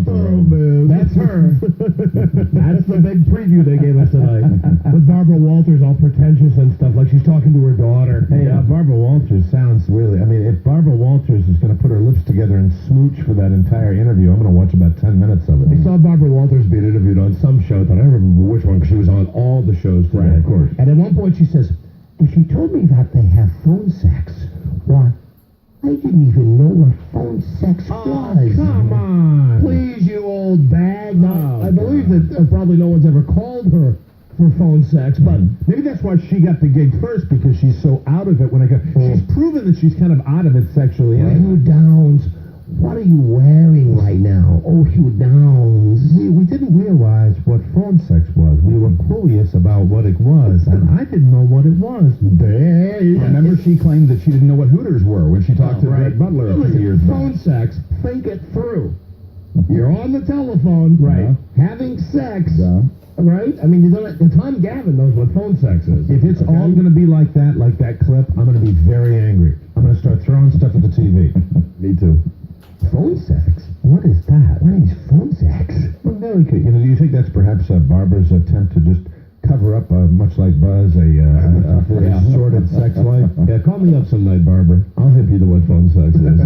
bumper Oh, room. man. That's her. That's the big preview they gave us tonight. With Barbara Walters all pretentious and stuff, like she's talking to her daughter. Hey, Barbara Walters sounds really... I mean, if Barbara Walters is going to put her lips together and smooch for that entire interview, I'm going to watch about 10 minutes of it. I saw Barbara Walters being interviewed on some show. I don't remember which one, because she was on all the shows today. Right, of course. And at one point she says, if she told me that they have phone sex, why, I didn't even know what phone sex was. Come on. Please, you old bag. Now, Oh, I believe that probably no one's ever called her for phone sex, but Maybe that's why she got the gig first, because she's so out of it when I go... She's proven that she's kind of out of it sexually. Hugh Downs, what are you wearing right now? Oh, Hugh Downs. We didn't realize what phone sex was. We were clueless about what it was, and I didn't know what it was. Remember, she claimed that she didn't know what Hooters were when she talked to Greg Butler a few years back. Phone sex, think it through. You're on the telephone, Right. having sex, right? I mean, Tom Gavin knows what phone sex is. If it's all going to be like that clip, I'm going to be very angry. I'm going to start throwing stuff at the TV. Me too. Phone sex? What is that? What is phone sex? Well, very good. Do you think that's perhaps Barbara's attempt to just cover up, much like Buzz, a sordid sex life? Yeah, call me up some night, Barbara. I'll hip you to what phone sex is.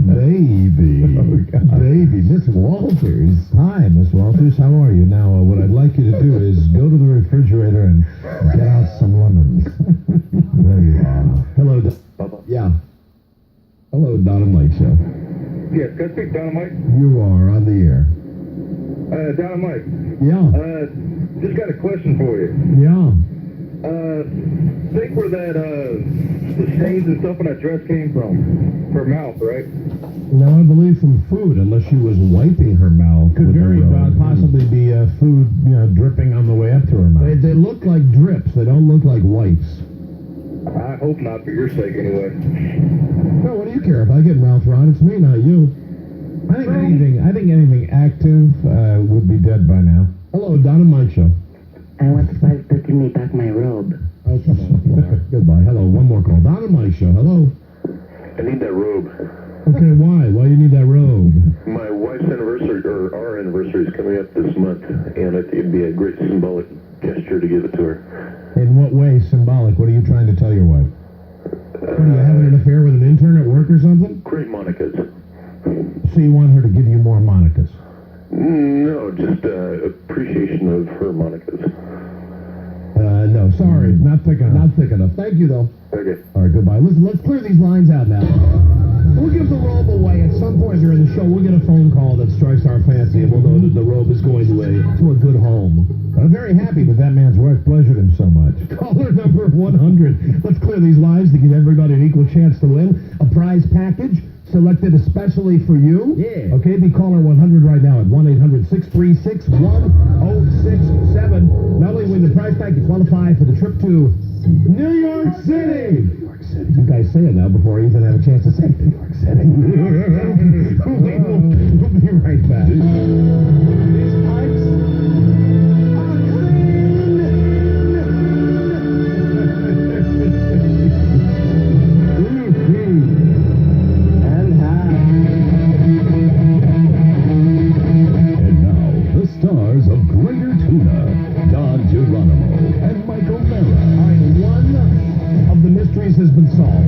Baby, Miss Walters. Hi, Miss Walters. How are you? Now, what I'd like you to do is go to the refrigerator and get out some lemons. There you are. Hello, yeah. Hello, Don and Mike Show. Yes, can I speak Don and Mike? You are on the air. Don and Mike, Yeah, just got a question for you. yeah. Think where that, the stains and stuff on that dress came from. Her mouth, right? No, I believe from food, unless she was wiping her mouth. Could with the very robe. possibly be food, dripping on the way up to her mouth. They look like drips. They don't look like wipes. I hope not, for your sake anyway. No, what do you care? If I get mouth rot, it's me, not you. I think anything active would be dead by now. Hello, Don and Mike Show. I want Spike to give me back my robe. Oh, come on. Goodbye. Hello, one more call. Don and Mike Show. Hello. I need that robe. Okay, why? Why do you need that robe? My wife's anniversary, or our anniversary, is coming up this month, and I think it'd be a great symbolic gesture to give it to her. In what way symbolic? What are you trying to tell your wife? What, are you having an affair with an intern at work or something? Great monicas. So you want her to give you more monicas? No, just appreciation of her monicas. No, sorry. Not thick enough. Not thick enough. Thank you, though. Okay. All right, goodbye. Listen, let's clear these lines out now. We'll give the robe away. At some point during the show, we'll get a phone call that strikes our fancy, and we'll know that the robe is going to a good home. I'm very happy that that man's wife pleasured him so much. Caller number 100. Let's clear these lines to give everybody an equal chance to win a prize package selected especially for you. Yeah. Okay, be caller 100 right now at 1-800-636-1067. Not only win the prize pack, you qualify for the trip to New York City. New York City. You guys say it now before I even have a chance to say New York City. We'll be right back. These pipes are And now, the stars of Greater Tuna, Don Geronimo and Mike O'Mara. All right, one of the mysteries has been solved.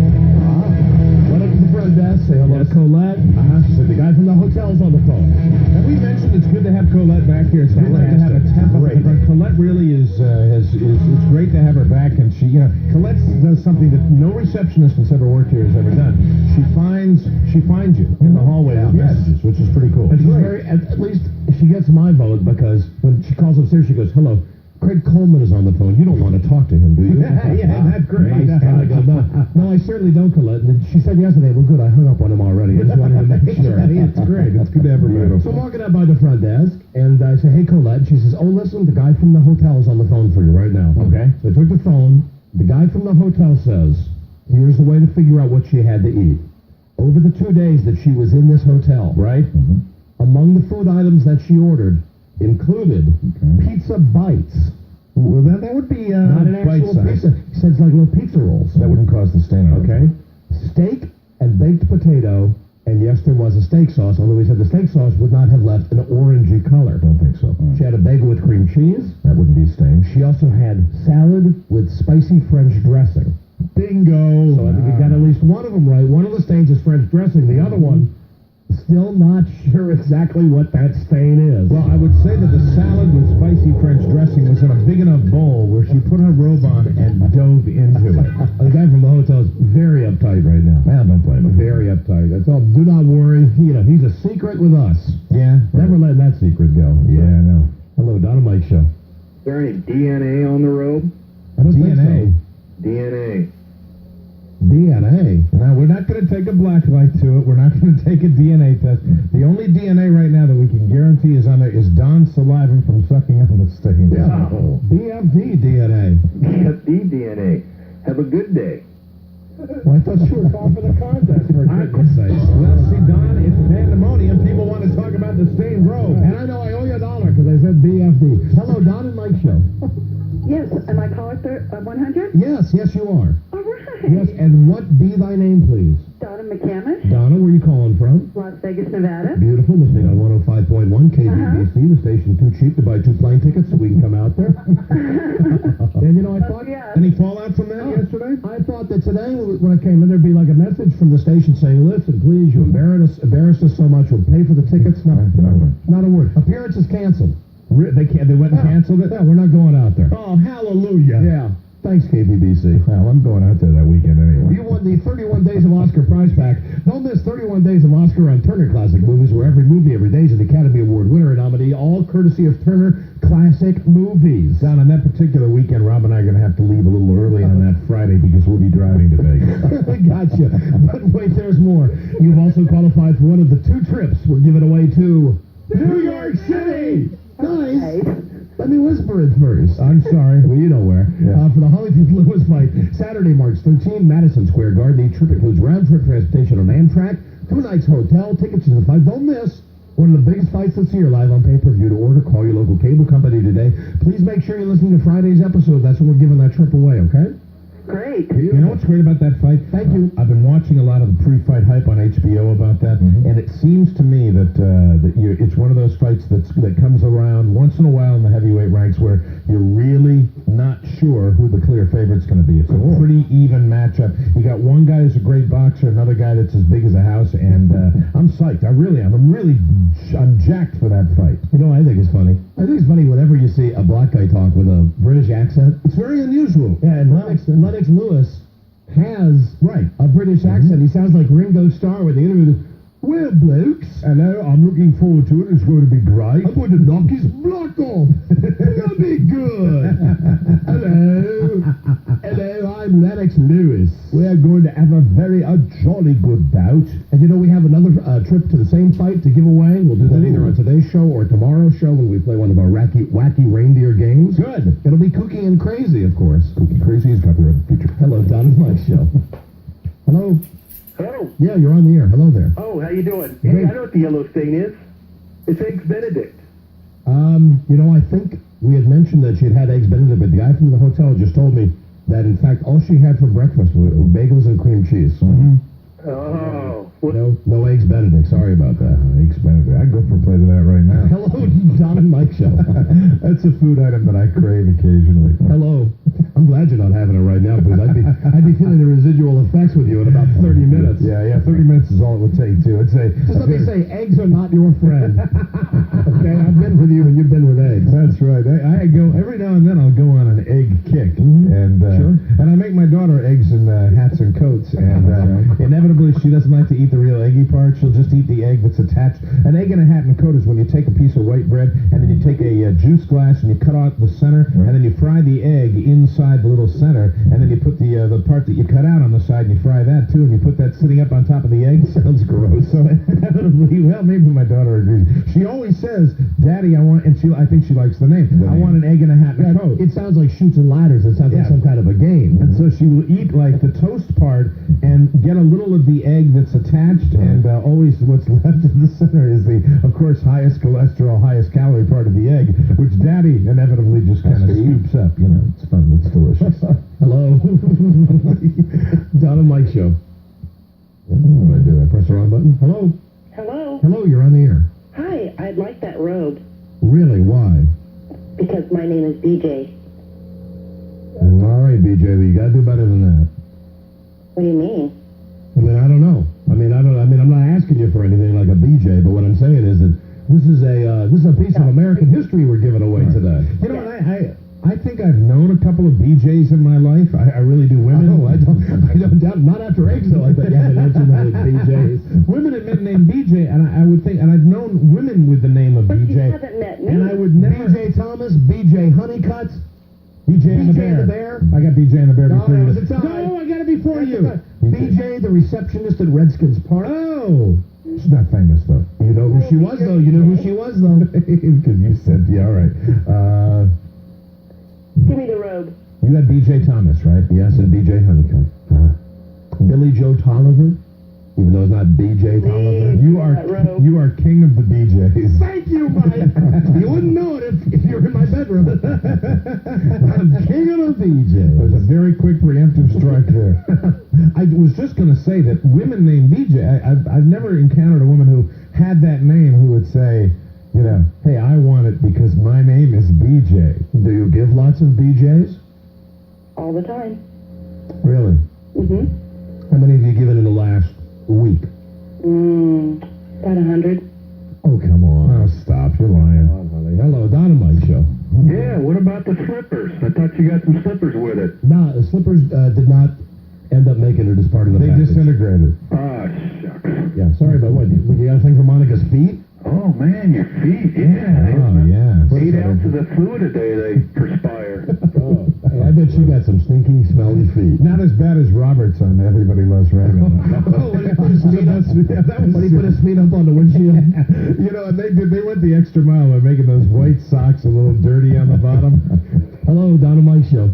Went up to the front desk, say hello to Colette. She said the guy from the hotel's on the phone. Have we mentioned it's good to have Colette back here? It's good to have a temp up at the front. Colette really is it's great to have her back, and she, Colette does something that no receptionist that's ever worked here has ever done. She finds you in the hallway with messages, which is pretty cool. And she's very, at least she gets my vote, because when she calls upstairs, she goes, hello, Craig Coleman is on the phone. You don't want to talk to him, do you? Yeah, that's great. Nice. And I go, no, I certainly don't, Colette. And she said yesterday, well, good, I hung up on him already. I just wanted to make sure. It's great. It's good to have her back. So I'm walking out by the front desk, and I say, hey, Colette. And she says, oh, listen, the guy from the hotel is on the phone for you right now. Okay. So I took the phone. The guy from the hotel says, here's the way to figure out what she had to eat. Over the 2 days that she was in this hotel, right, among the food items that she ordered included pizza bites. Well, that would be Not an actual bite-sized. pizza. He says like little pizza rolls. That wouldn't cause the stain on it. Okay. Steak and baked potato And yes, there was a steak sauce, although he said the steak sauce would not have left an orangey color. Don't think so. She had a bagel with cream cheese. That wouldn't be stained. She also had salad with spicy French dressing. Bingo! So I think we got at least one of them right. One of the stains is French dressing. The other one, still not sure exactly what that stain is. Well, I would say that the salad with spicy French dressing was in a big enough bowl where she put her robe on and dove into it. The guy from the hotel is very uptight right now. Well, don't blame him. Very uptight. That's all. Do not worry. He's a secret with us. Yeah? Never letting that secret go. Yeah, I know. Hello, Don and Mike Show. Is there any DNA on the robe? I don't DNA. DNA. DNA. Now, we're not going to take a black light to it. We're not going to take a DNA test. The only DNA right now that we can guarantee is on there is Don's saliva from sucking on the stain. Yeah. BFD DNA. BFD DNA. Have a good day. Well, I thought you were calling for the contest, for goodness sakes. Well, see, Don, it's pandemonium. People want to talk about the stained robe. And I know I owe you $1 because I said BFD. Hello, Don and Mike Show. Yes, am I caller 100? Yes, you are. All right. Yes, and what be thy name, please? Donna McCamish, Donna, where are you calling from? Las Vegas, Nevada. Beautiful, listening on 105.1 KBBC, the station too cheap to buy 2 plane tickets so we can come out there. And you know, I thought... Yeah. Any fallout from that yesterday? I thought that today, when I came in, there'd be like a message from the station saying, listen, please, you embarrassed us so much, we'll pay for the tickets. No, not a word. Appearance is canceled. They went and canceled it? Yeah, we're not going out there. Oh, hallelujah. Yeah. Thanks, KBBC. Well, I'm going out there that weekend anyway. You won the 31 Days of Oscar prize pack. Don't miss 31 Days of Oscar on Turner Classic Movies, where every movie every day is an Academy Award winner and nominee, all courtesy of Turner Classic Movies. Don, on that particular weekend, Rob and I are going to have to leave a little early on that Friday because we'll be driving to Vegas. Gotcha. But wait, there's more. You've also qualified for one of the 2 trips we're giving away to New York City. Nice. Let me whisper it first. I'm sorry. Well, you know where. Yeah. For the Holyfield Lewis fight, Saturday, March 13, Madison Square Garden. The trip includes round-trip transportation on Amtrak, 2 nights hotel, tickets to the fight. Don't miss one of the biggest fights this year live on pay-per-view. To order, call your local cable company today. Please make sure you're listening to Friday's episode. That's when we're giving that trip away, okay? Great. You know what's great about that fight? Thank you. I've been watching a lot of the pre-fight hype on HBO about that, and it seems to me that it's one of those fights that comes around once in a while in the heavyweight ranks where you're really not sure who the clear favorite's going to be. It's a pretty even matchup. You got one guy who's a great boxer, another guy that's as big as a house, and I'm psyched. I really am. I'm jacked for that fight. You know what I think is funny? I think it's funny whenever you see a black guy talk with a British accent. It's very unusual. Yeah, and Lennox Lewis has a British accent. He sounds like Ringo Starr with the interview. Well, blokes. Hello, I'm looking forward to it. It's going to be great. I'm going to knock his block off. That'll be good. Hello, I'm Lennox Lewis. We're going to have a jolly good bout. And you know, we have another trip to the same fight to give away. We'll do that either on today's show or tomorrow's show when we play one of our wacky reindeer games. Good. It'll be Kooky and Crazy, of course. Kooky Crazy is copyrighted feature. Hello, Don and Mike Show. Hello. Hello. Yeah, you're on the air. Hello there. Oh, how you doing? Hey, Great. I know what the yellow stain is. It's Eggs Benedict. You know, I think we had mentioned that she had eggs Benedict, but the guy from the hotel just told me that, in fact, all she had for breakfast were bagels and cream cheese. Oh. No eggs Benedict. Sorry about that. Eggs Benedict. I'd go for a plate of that right now. Hello, Don and Mike Show. That's a food item that I crave occasionally. Hello. I'm glad you're not having it right now because I'd be feeling the residual effects with you in about 30 minutes. Yeah, 30 minutes is all it would take, too. Just let me say, eggs are not your friend. Okay, I've been with you and you've been with eggs. That's right. I go, every now and then I'll go on an egg kick. And I make my daughter eggs in hats and coats. And inevitably she doesn't like to eat the real eggy part. She'll just eat the egg that's attached. An egg in a hat and coat is when you take a piece of white bread and then you take a juice glass and you cut out the center and then you fry the egg inside the little center and then you put the part that you cut out on the side and you fry that too and you put that sitting up on top of the egg. Sounds gross. So inevitably, well, maybe my daughter agrees. She always says, Daddy, I think she likes the name. I want an egg in a hat and a coat. It sounds like Chutes and Ladders. It sounds like some kind of a game. And so she will eat like the toast part and get a little of the egg that's attached and always what's left in the center is the, of course, highest cholesterol, highest calorie part of the egg, which Daddy inevitably just kind of scoops up. You know, it's fun. It's delicious. Hello. Don and Mike Show. What did I do? I pressed the wrong button. Hello? Hello. Hello, you're on the air. Hi, I'd like that robe Really? Why? because my name is BJ. All right, BJ, but you gotta do better than that. What do you mean? I mean, I don't know. I'm not asking you for anything like a BJ, but what I'm saying is that this is a piece of American history we're giving away today. You know, I think I've known a couple of BJs in my life. I really do. Women. Oh, I don't doubt. Not after eggs, though. I bet you haven't known too many BJs. Women have met named BJ, and I would think, and I've known women with the name of But you BJ. haven't met me. And I would never. BJ Thomas, BJ Honeycutt, BJ and the BJ Bear. and the Bear. I got BJ and the Bear No, before that you. was a tie. No, I got it before you. BJ, the receptionist at Redskins Park. Oh, she's not famous though. You know who she was, though. You know who she was, though. Because you said, yeah, all right. Give me the robe. You got BJ Thomas, right? Yes, and BJ Honeycutt. Billy Joe Tolliver, even though it's not BJ Tolliver. You are king of the BJs. Thank you, Mike. You wouldn't know it if you were in my bedroom. I'm king of the BJ. That was a very quick preemptive strike there. I was just going to say that women named BJ, I've never encountered a woman who had that name who would say, you know, hey, I want it because my name is BJ. Do you give lots of BJs? All the time. Really? Mm-hmm. How many have you given in the last week? About 100. Oh, come on. Oh, stop. You're lying. Come on, honey. Hello, Dynamite Show. Yeah, what about the slippers? I thought you got some slippers with it. No, the slippers did not end up making it as part of the They package. disintegrated. Ah, shucks. Yeah, sorry about what? You got a thing for Monica's feet? Oh, man, your feet, yeah. Oh, yeah. 8 ounces of fluid a day they perspire. Oh, hey, I bet you got some stinky, smelly feet. Not as bad as Robert's on Everybody Loves Raymond. Oh, when he put his feet up, when he put his feet up on the windshield. You know, and they went the extra mile by making those white socks a little dirty on the bottom. Hello, Dynamite Show.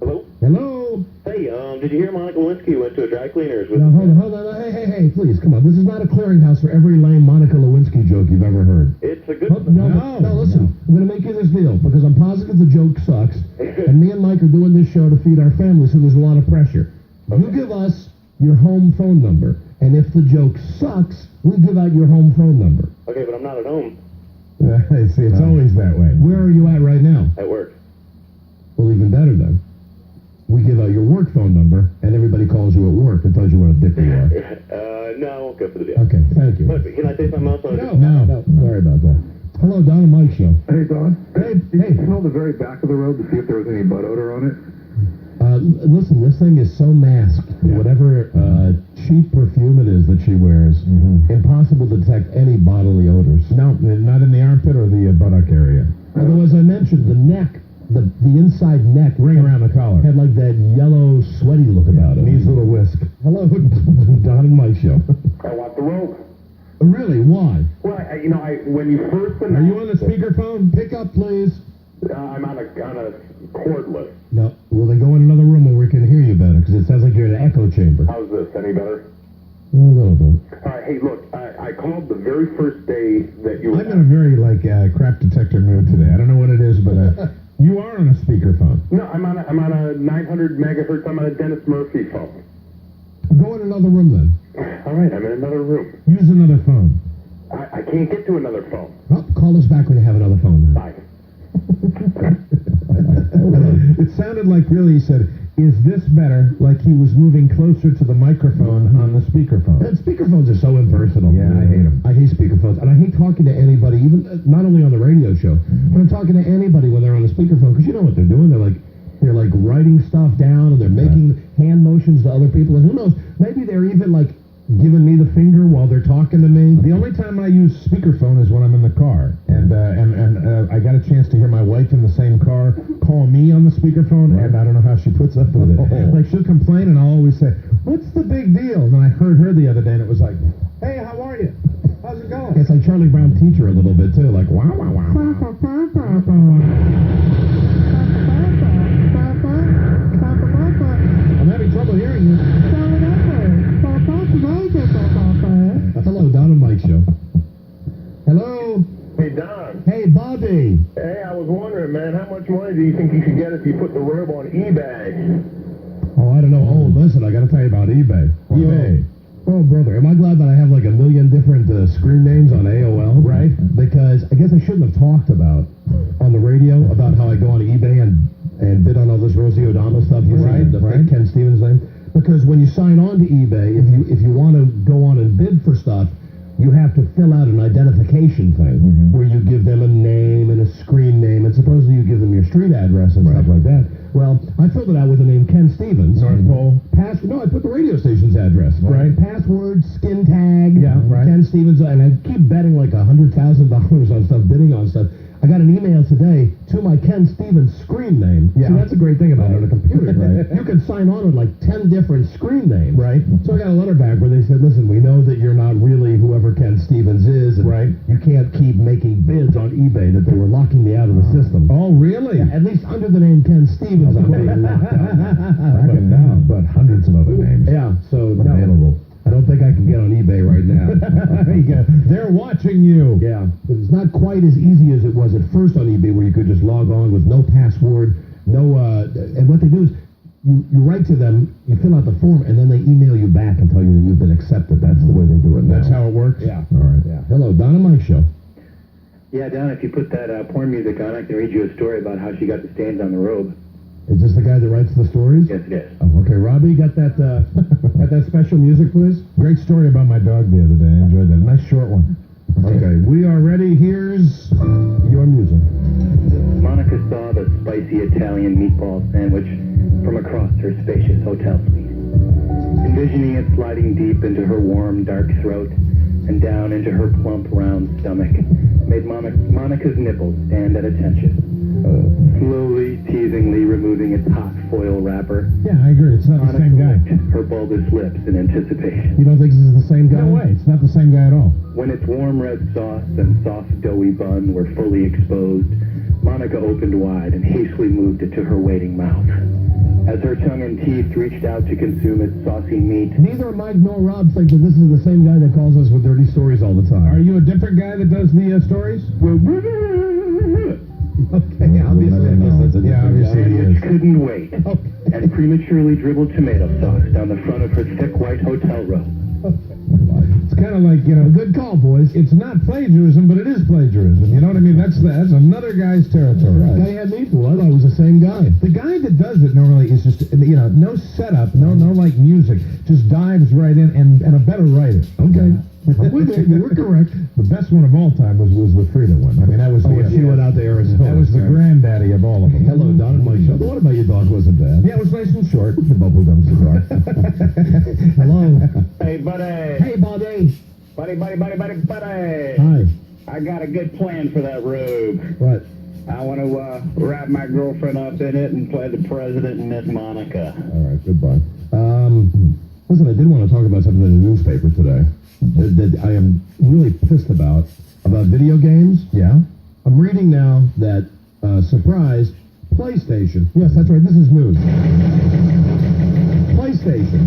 Hello? Hello. Hey, did you hear Monica Lewinsky went to a dry cleaner's with... Now, hold on. Hey, please, come on. This is not a clearinghouse for every lame Monica Lewinsky joke you've ever heard. It's a good... Oh, no, listen. I'm going to make you this deal because I'm positive the joke sucks, and me and Mike are doing this show to feed our family, so there's a lot of pressure. You give us your home phone number, and if the joke sucks, we give out your home phone number. Okay, but I'm not at home. See, it's always that way. Where are you at right now? At work. Well, even better then. We give out your work phone number, and everybody calls you at work and tells you what a dick you are. No, I won't go for the deal. Okay, thank you. Look, can I say something else? No, sorry about that. Hello, Don and Mike Show. Hey, Don. Hey. Did you smell the very back of the road to see if there was any butt odor on it? Listen, this thing is so masked. Whatever cheap perfume it is that she wears, impossible to detect any bodily odors. No, not in the armpit or the buttock area. Although, as I mentioned, the neck, the inside neck, Ring around the collar. had like that yellow, sweaty look about it. Needs a little whisk. Hello, Don and Mike Show. I want the rope. Really? Why? Well, when you first Are you on the speakerphone? Pick up, please. I'm on a cordless. No. Well, then go in another room where we can hear you better, because it sounds like you're in an echo chamber. How's this? Any better? A little bit. All right. Hey, look. I called the very first day that you. I'm in a very crap detector mood today. I don't know what it is, but you are on a speakerphone. No, I'm on a 900 megahertz. I'm on a Dennis Murphy phone. Go in another room then. All right. I'm in another room. Use another phone. I can't get to another phone. Oh, call us back when you have another phone then. Bye. It sounded like really he said, is this better? Like he was moving closer to the microphone on the speakerphone. And speakerphones are so impersonal. Yeah, I hate 'em. I hate speakerphones, and I hate talking to anybody, even not only on the radio show, but I'm talking to anybody when they're on a speakerphone, because you know what they're doing. They're like writing stuff down, and they're making hand motions to other people, and who knows? Maybe they're even like giving me the finger while they're talking to me. The only time I use speakerphone is when I'm in the car, and I got a chance to hear my wife in the same car call me on the speakerphone, and I don't know how she puts up with it. Like she'll complain, and I'll always say, "What's the big deal?" And I heard her the other day, and it was like, "Hey, how are you? How's it going?" It's like Charlie Brown teacher a little bit too, like wow, wow, wow. I'm having trouble hearing you. Hello, Don and Mike Show. Hello. Hey, Don. Hey, Bobby. Hey, I was wondering, man, how much money do you think you could get if you put the robe on eBay? Oh, I don't know. Oh, listen, I got to tell you about eBay. eBay. Oh, brother, am I glad that I have like a million different screen names on AOL? Right. Because I guess I shouldn't have talked about on the radio about how I go on eBay and bid on all this Rosie O'Donnell stuff using the fake Ken Stevens name. Because when you sign on to eBay, if you want to go on and bid for stuff, you have to fill out an identification thing where you give them a name and a screen name, and supposedly you give them your street address and stuff like that. Well, I filled it out with the name Ken Stevens. North Pole. No, I put the radio station's address. Right. Password, skin tag. Yeah, right. Ken Stevens, and I keep betting like $100,000 on stuff, bidding on stuff. I got an email today to my Ken Stevens screen name. Yeah. See, that's a great thing about it on a computer, right? You can sign on with like 10 different screen names. Right. So I got a letter back where they said, listen, we know that you're not really whoever Ken Stevens is, and Right. you can't keep making bids on eBay, that they were locking me out of the system. Oh, really? Yeah, at least under the name Ken Stevens, I'm being locked out. Tracking down, but hundreds of other names. Yeah, so no, Available. I don't think I can get on eBay right now. There you go. They're watching you. Yeah, but it's not quite as easy as it was at first on eBay, where you could just log on with no password, and what they do is you write to them, you fill out the form, and then they email you back and tell you that you've been accepted. That's the way they do it now. That's how it works? Yeah. All right. Yeah. Hello, Don and Mike Show. Yeah, Don, if you put that porn music on, I can read you a story about how she got the stains on the robe. Is this the guy that writes the stories? Yes, it is. Oh, okay, Robbie, got that special music, please? Great story about my dog the other day. I enjoyed that. Nice short one. Okay, we are ready. Here's your music. Monica saw the spicy Italian meatball sandwich from across her spacious hotel suite. Envisioning it sliding deep into her warm, dark throat and down into her plump, round stomach made Monica's nipples stand at attention. Slowly, teasingly removing its hot foil wrapper, Yeah, I agree. It's not the Monica same guy. licked her bulbous lips in anticipation. You don't think this is the same guy? No way. It's not the same guy at all. When its warm red sauce and soft doughy bun were fully exposed, Monica opened wide and hastily moved it to her waiting mouth. As her tongue and teeth reached out to consume its saucy meat, Neither Mike nor Rob think that this is the same guy that calls us with dirty stories all the time. Are you a different guy that does the stories? Okay, obviously. Yeah, obviously he Sandwich is. couldn't wait and prematurely dribbled tomato sauce down the front of her thick white hotel robe. It's kind of like, Good call, boys. it's not plagiarism, but it is plagiarism. You know what I mean? That's another guy's territory. The guy had me fooled. I thought it was the same guy. The guy that does it normally is just, no setup, no like music, just dives right in, and a better writer. Okay. I'm with it. You were correct. The best one of all time was the Frida one. I mean, that was When she went out to Arizona. that was the granddaddy of all of them. Hello, Don and Mike Show. The one about your dog wasn't bad. Yeah, it was nice and short. The bubblegum cigar. Hello. Hey, buddy. Hey, buddy. Buddy. Hi. I got a good plan for that robe. What? I want to wrap my girlfriend up in it and play the president and Miss Monica. All right, goodbye. Listen, I did want to talk about something in the newspaper today that I am really pissed about video games. Yeah? I'm reading now that, surprise, PlayStation. Yes, that's right, this is news. PlayStation.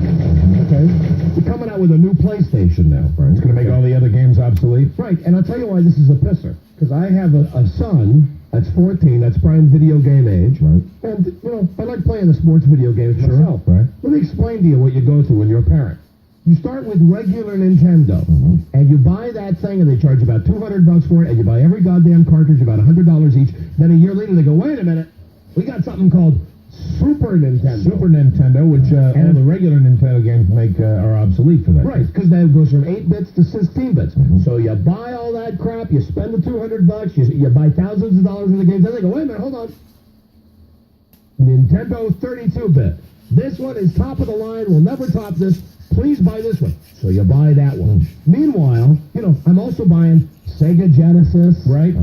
Okay? They're coming out with a new PlayStation now. Right. It's going to make all the other games obsolete. Right, and I'll tell you why this is a pisser. Because I have a son that's 14, that's prime video game age. Right. And, I like playing the sports video games myself. Right. Let me explain to you what you go through when you're a parent. You start with regular Nintendo, and you buy that thing, and they charge about $200 for it, and you buy every goddamn cartridge about $100 each. Then a year later, they go, wait a minute, we got something called Super Nintendo. Super Nintendo, which all the regular Nintendo games are obsolete for that. Right, because that goes from 8 bits to 16 bits. So you buy all that crap, you spend the $200, you buy thousands of dollars in the games, then they go, wait a minute, hold on. Nintendo 32-bit. This one is top of the line, we'll never top this. Please buy this one. So you buy that one. Meanwhile, I'm also buying Sega Genesis. Right.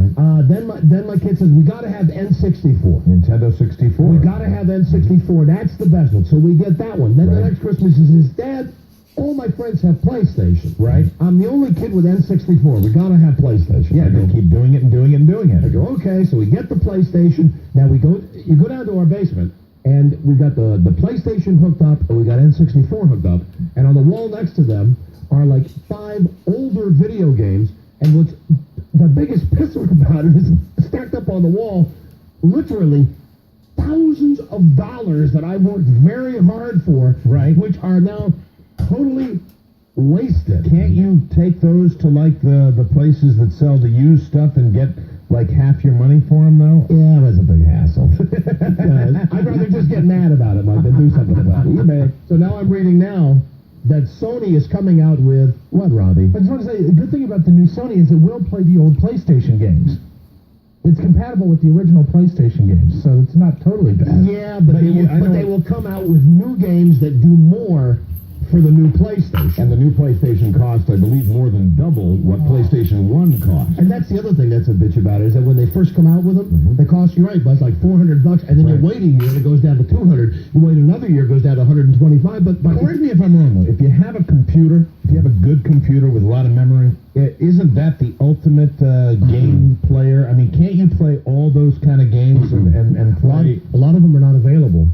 Then my kid says, we got to have N64. Nintendo 64. We got to have N64. That's the best one. So we get that one. Then the next Christmas he says, Dad, all my friends have PlayStation. Right. I'm the only kid with N64. We got to have PlayStation. Yeah, they keep doing it and doing it and doing it. I go, okay, so we get the PlayStation. Now you go down to our basement, and we got the PlayStation hooked up, and we got N64 hooked up, and on the wall next to them are like 5 older video games, and what's the biggest pisser about it is stacked up on the wall, literally thousands of dollars that I worked very hard for, Right. which are now totally wasted. Can't you take those to like the places that sell the used stuff and get like half your money for them though? Yeah, that's a big hassle. I'd rather just get mad about it, Mike, than do something about it. eBay. So now I'm reading now that Sony is coming out with what, Robbie? I just want to say, the good thing about the new Sony is it will play the old PlayStation games. It's compatible with the original PlayStation games, so it's not totally bad. Yeah, but they will come out with new games that do more for the new PlayStation. And the new PlayStation cost, I believe, more than double what PlayStation 1 cost. And that's the other thing that's a bitch about it, is that when they first come out with them, they cost you right, but it's like $400, and then you wait a year and it goes down to $200. You wait another year, it goes down to $125. But correct me if I'm wrong, though. If you have a computer, if you have a good computer with a lot of memory, isn't that the ultimate game player? I mean, can't you play all those kind of games and play? A lot of them are not available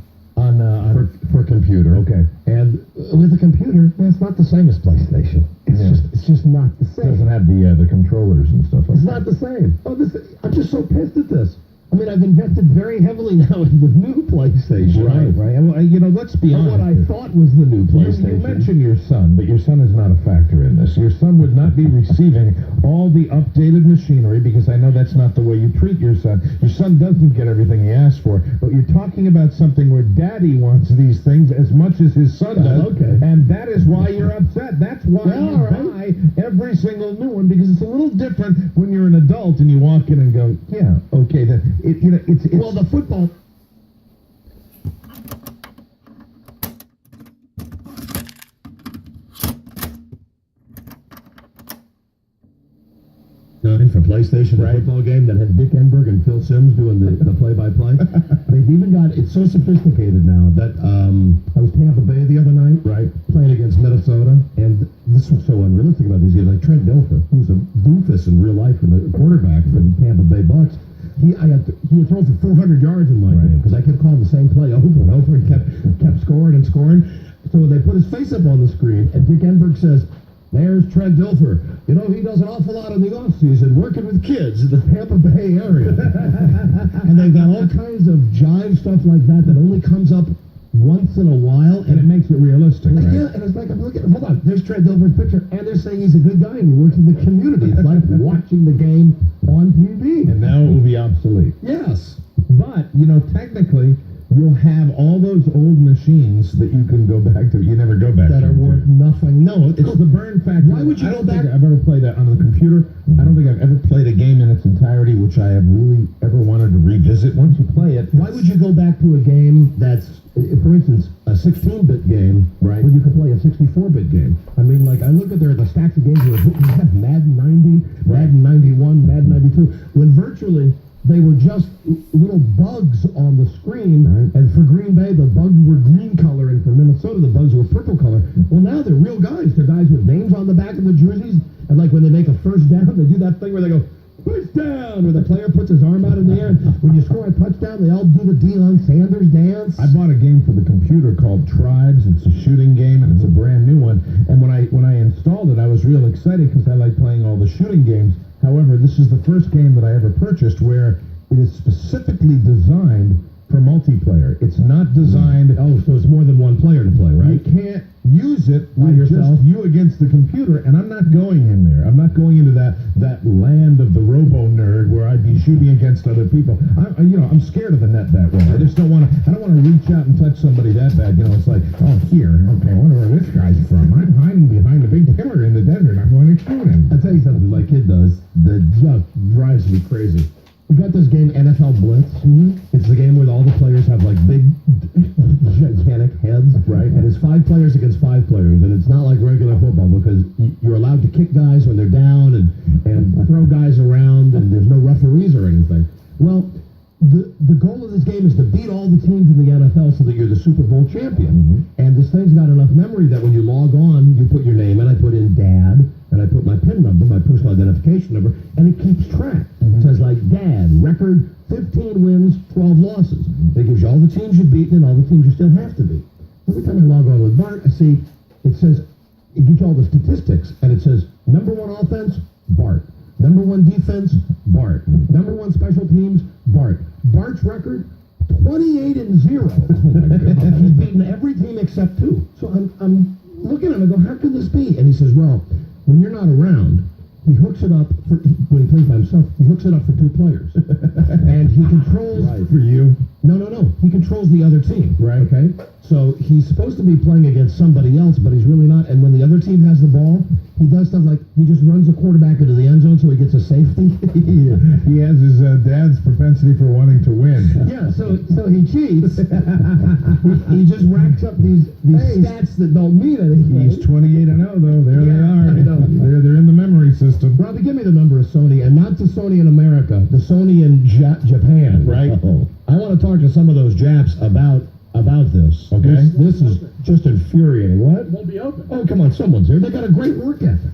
for computer. Okay. And with a computer, it's not the same as PlayStation. It's just not the It same. doesn't have the controllers and stuff like It's that. not the same. I'm just so pissed at this. I mean, I've invested very heavily now in the new PlayStation. Right. And, well, let's be And honest. what I thought was the new PlayStation. You mentioned your son, but your son is not a factor in this. Your son would not be receiving all the updated machinery because I know that's not the way you treat your son. Your son doesn't get everything he asks for, but you're talking about something where daddy wants these things as much as his son does. Okay. And that is why you're upset. That's why you buy every single new one, because it's a little different when you're an adult and you walk in and go, yeah, okay, then it's Well, the football. For PlayStation, a football game that has Dick Enberg and Phil Simms doing the play-by-play. They've even got, it's so sophisticated now that I was Tampa Bay the other night, playing against Minnesota, and this was so unrealistic about these games. Like Trent Dilfer, who's a doofus in real life and the quarterback for the Tampa Bay Bucks. He had thrown for 400 yards in my game because I kept calling the same play over and over and kept scoring and scoring. So they put his face up on the screen, and Dick Enberg says, "There's Trent Dilfer. You know, he does an awful lot in the offseason working with kids in the Tampa Bay area." And they've got all kinds of jive stuff like that only comes up once in a while, and it makes it realistic, right? Yeah, and it's like, I'm looking, hold on, there's Trent Dilfer's picture, and they're saying he's a good guy and he works in the community. It's like watching the game on TV. And now it will be obsolete. Yes. But, technically, you'll have all those old machines that you can go back to. You never go back That to. are worth nothing. No, It's the burn factor. Why would you I go don't back? think I've ever played that on the computer. I don't think I've ever played a game in its entirety which I have really ever wanted to revisit. Once you play it, Why would you go back to a game that's, for instance, a 16-bit game, when you can play a 64-bit game? I mean, like, I look at the stacks of games that have Madden 90, Madden 91, Madden 92, when virtually they were just little bugs on the screen, and for Green Bay, the bugs were green color, and for Minnesota, the bugs were purple color. Well, now they're real guys. They're guys with names on the back of the jerseys, and like when they make a first down, they do that thing where they go, "First down," or the player puts his arm out in the air. When you score a touchdown, they all do the Deion Sanders dance. I bought a game for the computer called Tribes. It's a shooting game, and it's a brand new one. And when I installed it, I was real excited because I like playing all the shooting games. However, this is the first game that I ever purchased where it is specifically designed for multiplayer. It's not designed... Oh, so it's more than one player to play, right? You can't use it By like yourself? just you against the computer, and I'm not going in there. I'm not going into that land of the robo-nerd where I'd be shooting against other people. I'm scared of the net that way. I just don't want to reach out and touch somebody that bad. It's like, oh, here, okay, I wonder where this guy's from. I'm hiding behind a big pillar in the desert. I'm going to shoot him. I'll tell you something my kid does that just drives me crazy. We got this game, NFL Blitz. It's the game where all the players have, like, big, gigantic heads, and it's 5 players against 5 players, and it's not like regular football because you're allowed to kick guys when they're down and throw guys around, and there's no referees or anything. Well, the goal of this game is to beat all the teams in the NFL so that you're the Super Bowl champion. And this thing's got enough memory that when you log on, you put your name in. I put in Dad, and I put my PIN number, my personal identification number, and it keeps track. It says, like, Dad, record 15 wins, 12 losses. It gives you all the teams you've beaten and all the teams you still have to beat. Every time I log on with Bart, I see it says, it gives you all the statistics, and it says, number 1 offense, Bart. Number 1 defense, Bart. Number 1 special teams, Bart. Bart's record, 28-0. Oh my God. He's beaten every team except 2. So I'm looking at around. I go, how can this be? And he says, well, when you're not around, he hooks it up for, when he plays by himself, he hooks it up for 2 players. And he controls... Right, for you. No. He controls the other team. Right. Okay? So he's supposed to be playing against somebody else, but he's really not. And when the other team has the ball, he does stuff like he just runs the quarterback into the end zone so he gets a safety. He has his dad's propensity for wanting to win. Yeah, so he cheats. he just racks up these stats that don't mean anything. He's 28-0 though. There they are. I know. They're in the memory system. Robbie, give me the number of Sony, and not the Sony in America, the Sony in Japan, right? I want to talk to some of those Japs about this. Okay. This is just infuriating. What? Won't be open. Oh, come on, someone's here. They got a great work ethic.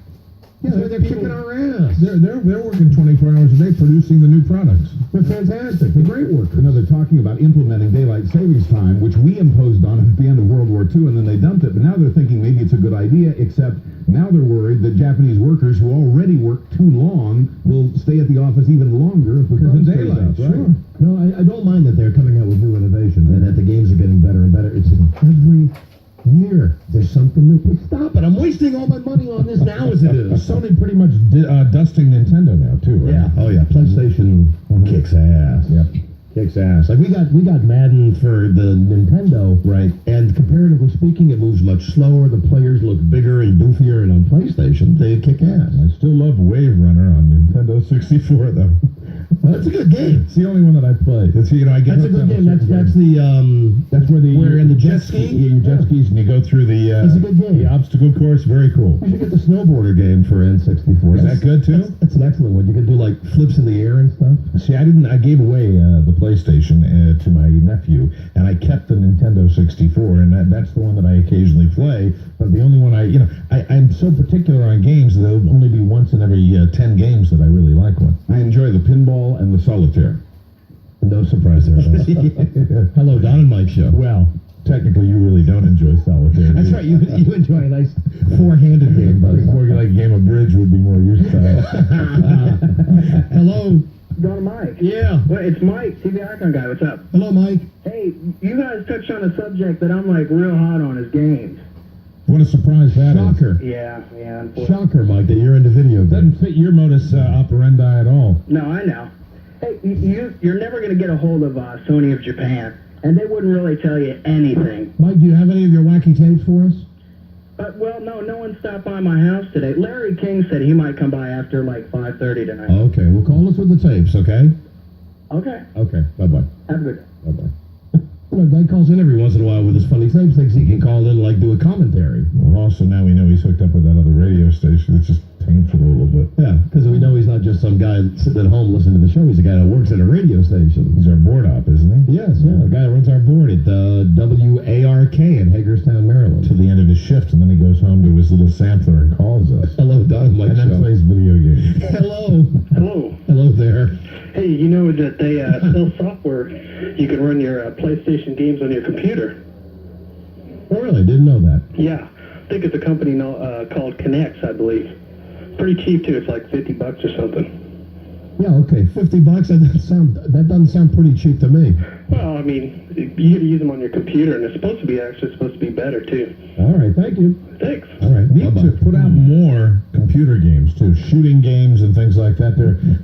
Yeah, they're kicking our ass. They're working 24 hours a day producing the new products. They're fantastic. They're great workers. You know, they're talking about implementing daylight savings time, which we imposed on at the end of World War II, and then they dumped it. But now they're thinking maybe it's a good idea, except now they're worried that Japanese workers who already work too long will stay at the office even longer because of daylight. Right? Sure. No, I don't mind that they're coming out with new innovations and that the games are getting better and better. It's every year there's something new. Please stop it. I'm wasting all my money on this now as it is. Sony pretty much dusting Nintendo now too, right? Yeah. Oh yeah. PlayStation kicks ass. Yep. Kicks ass. Like we got Madden for the Nintendo, Right. and comparatively speaking, it moves much slower. The players look bigger and goofier, and on PlayStation, they kick ass. I still love Wave Runner on Nintendo 64 though. That's a good game. It's the only one that I play. It's I get That's a hooked good on game. That's where where in the jet ski. your jet skis and you go through the It's a good game. the obstacle course. Very cool. You should get the snowboarder game for N64. Is that good too? That's an excellent one. You can do like flips in the air and stuff. See, I gave away the PlayStation to my nephew, and I kept the Nintendo 64, and that's the one that I occasionally play. But the only one I'm so particular on games that there'll only be once in every 10 games that I really like one. I enjoy the pinball and the solitaire. No surprise there. Hello, Don and Mike show. Well, technically, you really don't enjoy solitaire. That's right. You enjoy a nice four-handed game, buddy. More like a game of bridge would be more your style. Hello. Don Mike. Yeah. Well, it's Mike, TV Icon guy. What's up? Hello, Mike. Hey, you guys touched on a subject that I'm like real hot on is games. What a surprise that is. Shocker. Yeah. Shocker, Mike, that you're into video Doesn't games. fit your modus operandi at all. No, I know. Hey, you're never going to get a hold of Sony of Japan, and they wouldn't really tell you anything. Mike, do you have any of your wacky tapes for us? Well, no one stopped by my house today. Larry King said he might come by after like 5:30 tonight. Okay, well, call us with the tapes, okay? Okay. Okay, bye-bye. Have a good day. Bye-bye. You know, Guy calls in every once in a while with his funny tapes, thinks he can call in, like, do a commentary. Well, also now we know he's hooked up with that other radio station. It just taints it a little bit. Yeah, because we know he's not just some guy sitting at home listening to the show. He's a guy that works at a radio station. He's our board op, isn't he? Yes, yeah, the guy that runs our board at WARK in Hagerstown, Maryland. To the end of his shift, and then he goes home to his little sampler and calls us. Hello, Don Mike And then Show. plays video games. Hello. Hello. Hello there. Hey, you know that they sell software you can run your PlayStation games on your computer? Oh, really? Didn't know that. Yeah. I think it's a company called Connects, I believe. Pretty cheap, too. It's like $50 or something. Yeah, okay, $50. That doesn't sound pretty cheap to me. Well, I mean, you get to use them on your computer, and it's supposed to be better, too. All right, thank you. Thanks. All right, Need bye-bye. to put out more computer games too, shooting games and things like that.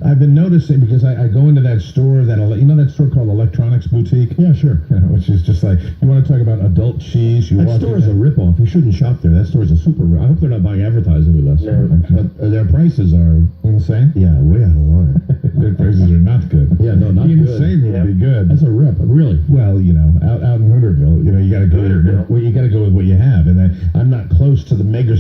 I've been noticing because I go into that store that store called Electronics Boutique. Yeah, sure. Which is just like, you want to talk about adult cheese? You That walk store in is a there- ripoff. You shouldn't shop there. That store is a super rip. I hope they're not buying advertising with us. No. But their prices are, Insane. yeah, way out of line. Their prices are not good. Yeah, no, not the good. Insane would be good. That's a rip, really. Well, out in Hooterville, you got to go. You got to go with what you have, and I'm not close to the mega You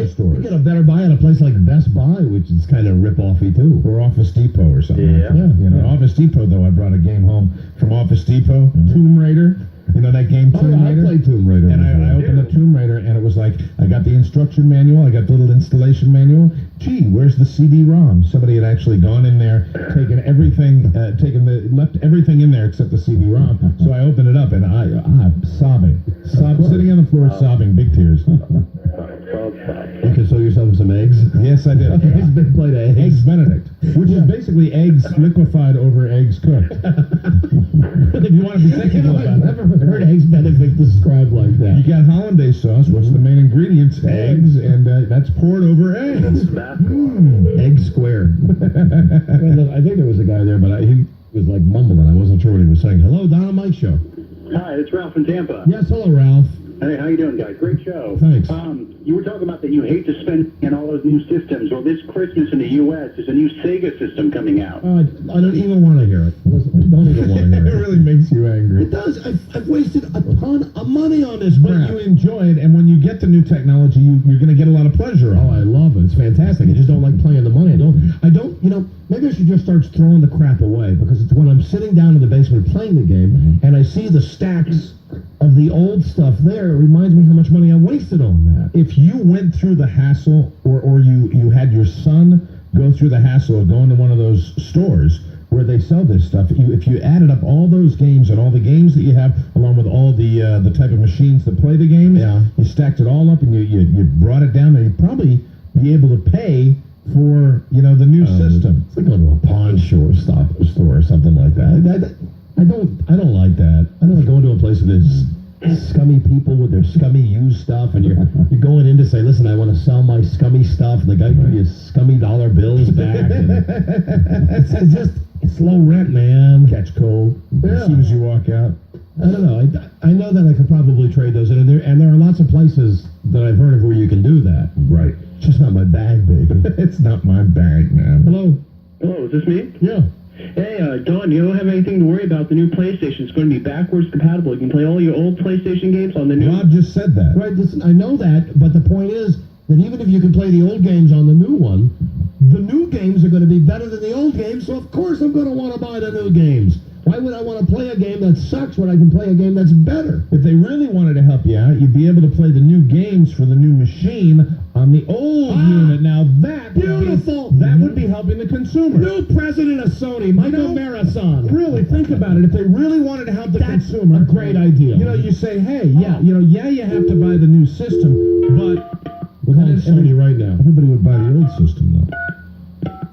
stores get a better buy at a place like Best Buy, which is kind of rip-offy, too. or Office Depot or something. Yeah. Like that. Office Depot though. I brought a game home from Office Depot, Tomb Raider. You know that game, Oh, Tomb yeah, I Raider. played Tomb Raider. And before. I opened the Tomb Raider, and it was like, I got the instruction manual, I got the little installation manual. Gee, where's the CD-ROM? Somebody had actually gone in there, taken everything, left everything in there except the CD-ROM. So I opened it up, and I'm sobbing, sitting on the floor, sobbing, big tears. You console yourself with some eggs? Yes, I did. Eggs, big plate of eggs. Eggs Benedict. which is basically eggs liquefied over eggs cooked. If you want to be technical I've about it. never heard Eggs Benedict described like that. You got hollandaise sauce. What's the main ingredients? Eggs, and that's poured over eggs. Egg squared. Well, look, I think there was a guy there, but he was like mumbling. I wasn't sure what he was saying. Hello, Don and Mike Show. Hi, it's Ralph in Tampa. Yes, hello, Ralph. Hey, how you doing, guys? Great show. Thanks. You were talking about that you hate to spend on all those new systems. Well, this Christmas in the U.S., there's a new Sega system coming out. I don't even want to hear it. I don't even want to hear It it. really makes you angry. It does. I've wasted a ton of money on this But crap. you enjoy it, and when you get the new technology, you're going to get a lot of pleasure. Oh, I love it. It's fantastic. I just don't like playing the money. I don't, maybe I should just start throwing the crap away, because it's when I'm sitting down in the basement playing the game and I see the stacks of the old stuff there, it reminds me how much money I wasted on that. If you went through the hassle, or you had your son go through the hassle of going to one of those stores where they sell this stuff, if you added up all those games and all the games that you have, along with all the type of machines that play the games, you stacked it all up and you brought it down, and you'd probably be able to pay for the new system. It's like going to a pawn store or something like that. I don't like that. I don't like going to a place where there's scummy people with their scummy used stuff, and you're going in to say, listen, I want to sell my scummy stuff, and the guy gives you scummy dollar bills back. And it's low rent, man. Catch cold Yeah. as soon as you walk out. I don't know. I know that I could probably trade those in, and there are lots of places that I've heard of where you can do that. Right. It's just not my bag, baby. It's not my bag, man. Hello? Hello, is this me? Yeah. Hey, Don, you don't have anything to worry about. The new PlayStation is going to be backwards compatible. You can play all your old PlayStation games on the new... Rob just said that. Right, listen, I know that, but the point is that even if you can play the old games on the new one, the new games are going to be better than the old games, so of course I'm going to want to buy the new games. Why would I want to play a game that sucks when I can play a game that's better? If they really wanted to help you out, you'd be able to play the new games for the new machine on the old unit. Now that Beautiful. That would be helping the consumer. New president of Sony, Michael Marason. Really, think about it. If they really wanted to help the consumer, a great idea. you say, hey, you have to buy the new system, but We're calling Sony right now. everybody would buy the old system, though.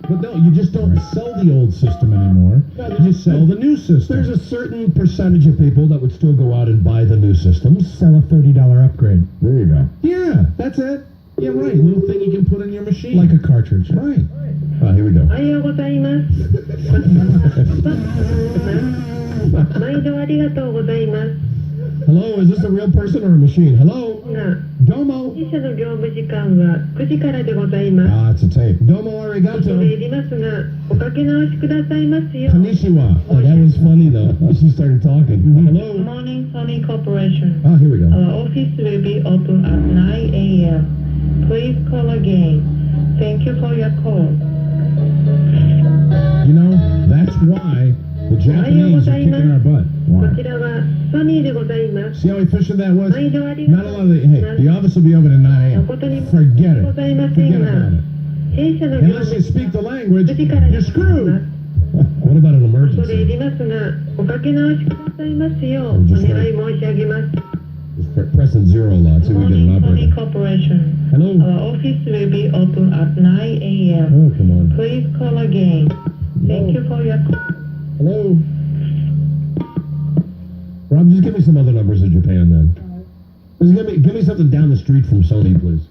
But no, you just don't sell the old system anymore. You sell the new system. There's a certain percentage of people that would still go out and buy the new systems. sell a $30 upgrade. There you go. Yeah, that's it. Yeah, right. A little thing you can put in your machine. Like a cartridge. Right. Here we go. おはようございます。毎度ありがとうございます。 Hello, is this a real person or a machine? Hello? が、 Domo? 自社の業務時間は9時からでございます。 Ah, it's a tape. Domo 恐れ arigato. 入りますが、おかけ直しくださいますよ。 Konnichiwa. Oh, that was funny though. She started talking. Good Hello? morning, Sony Corporation. Oh, here we go. Our office will be open at 9 a.m. Please call again. Thank you for your call. That's why the Japanese are kicking our butt. こちらはソニーでございます。 See how efficient that was? 毎度ありが Not と a う lot of the, the office will be open at 9 a.m. 誠に Forget ご it. ざいませ Forget んが、 about it. 弊社の業 Unless 務 you speak the language, 9時からで you're ござい screwed. ます。 What about an 恐れ入 emergency? りますが、おかけ直しくださいますようお願い申し上げます。 Just pressing zero a lot so Good we get an morning, Sony operator. Corporation. Hello? Our office will be open at 9 a.m. Oh, come on. Please call again. Thank you for your call. Hello? Rob, just give me some other numbers in Japan then. Just give me something down the street from Sony, please.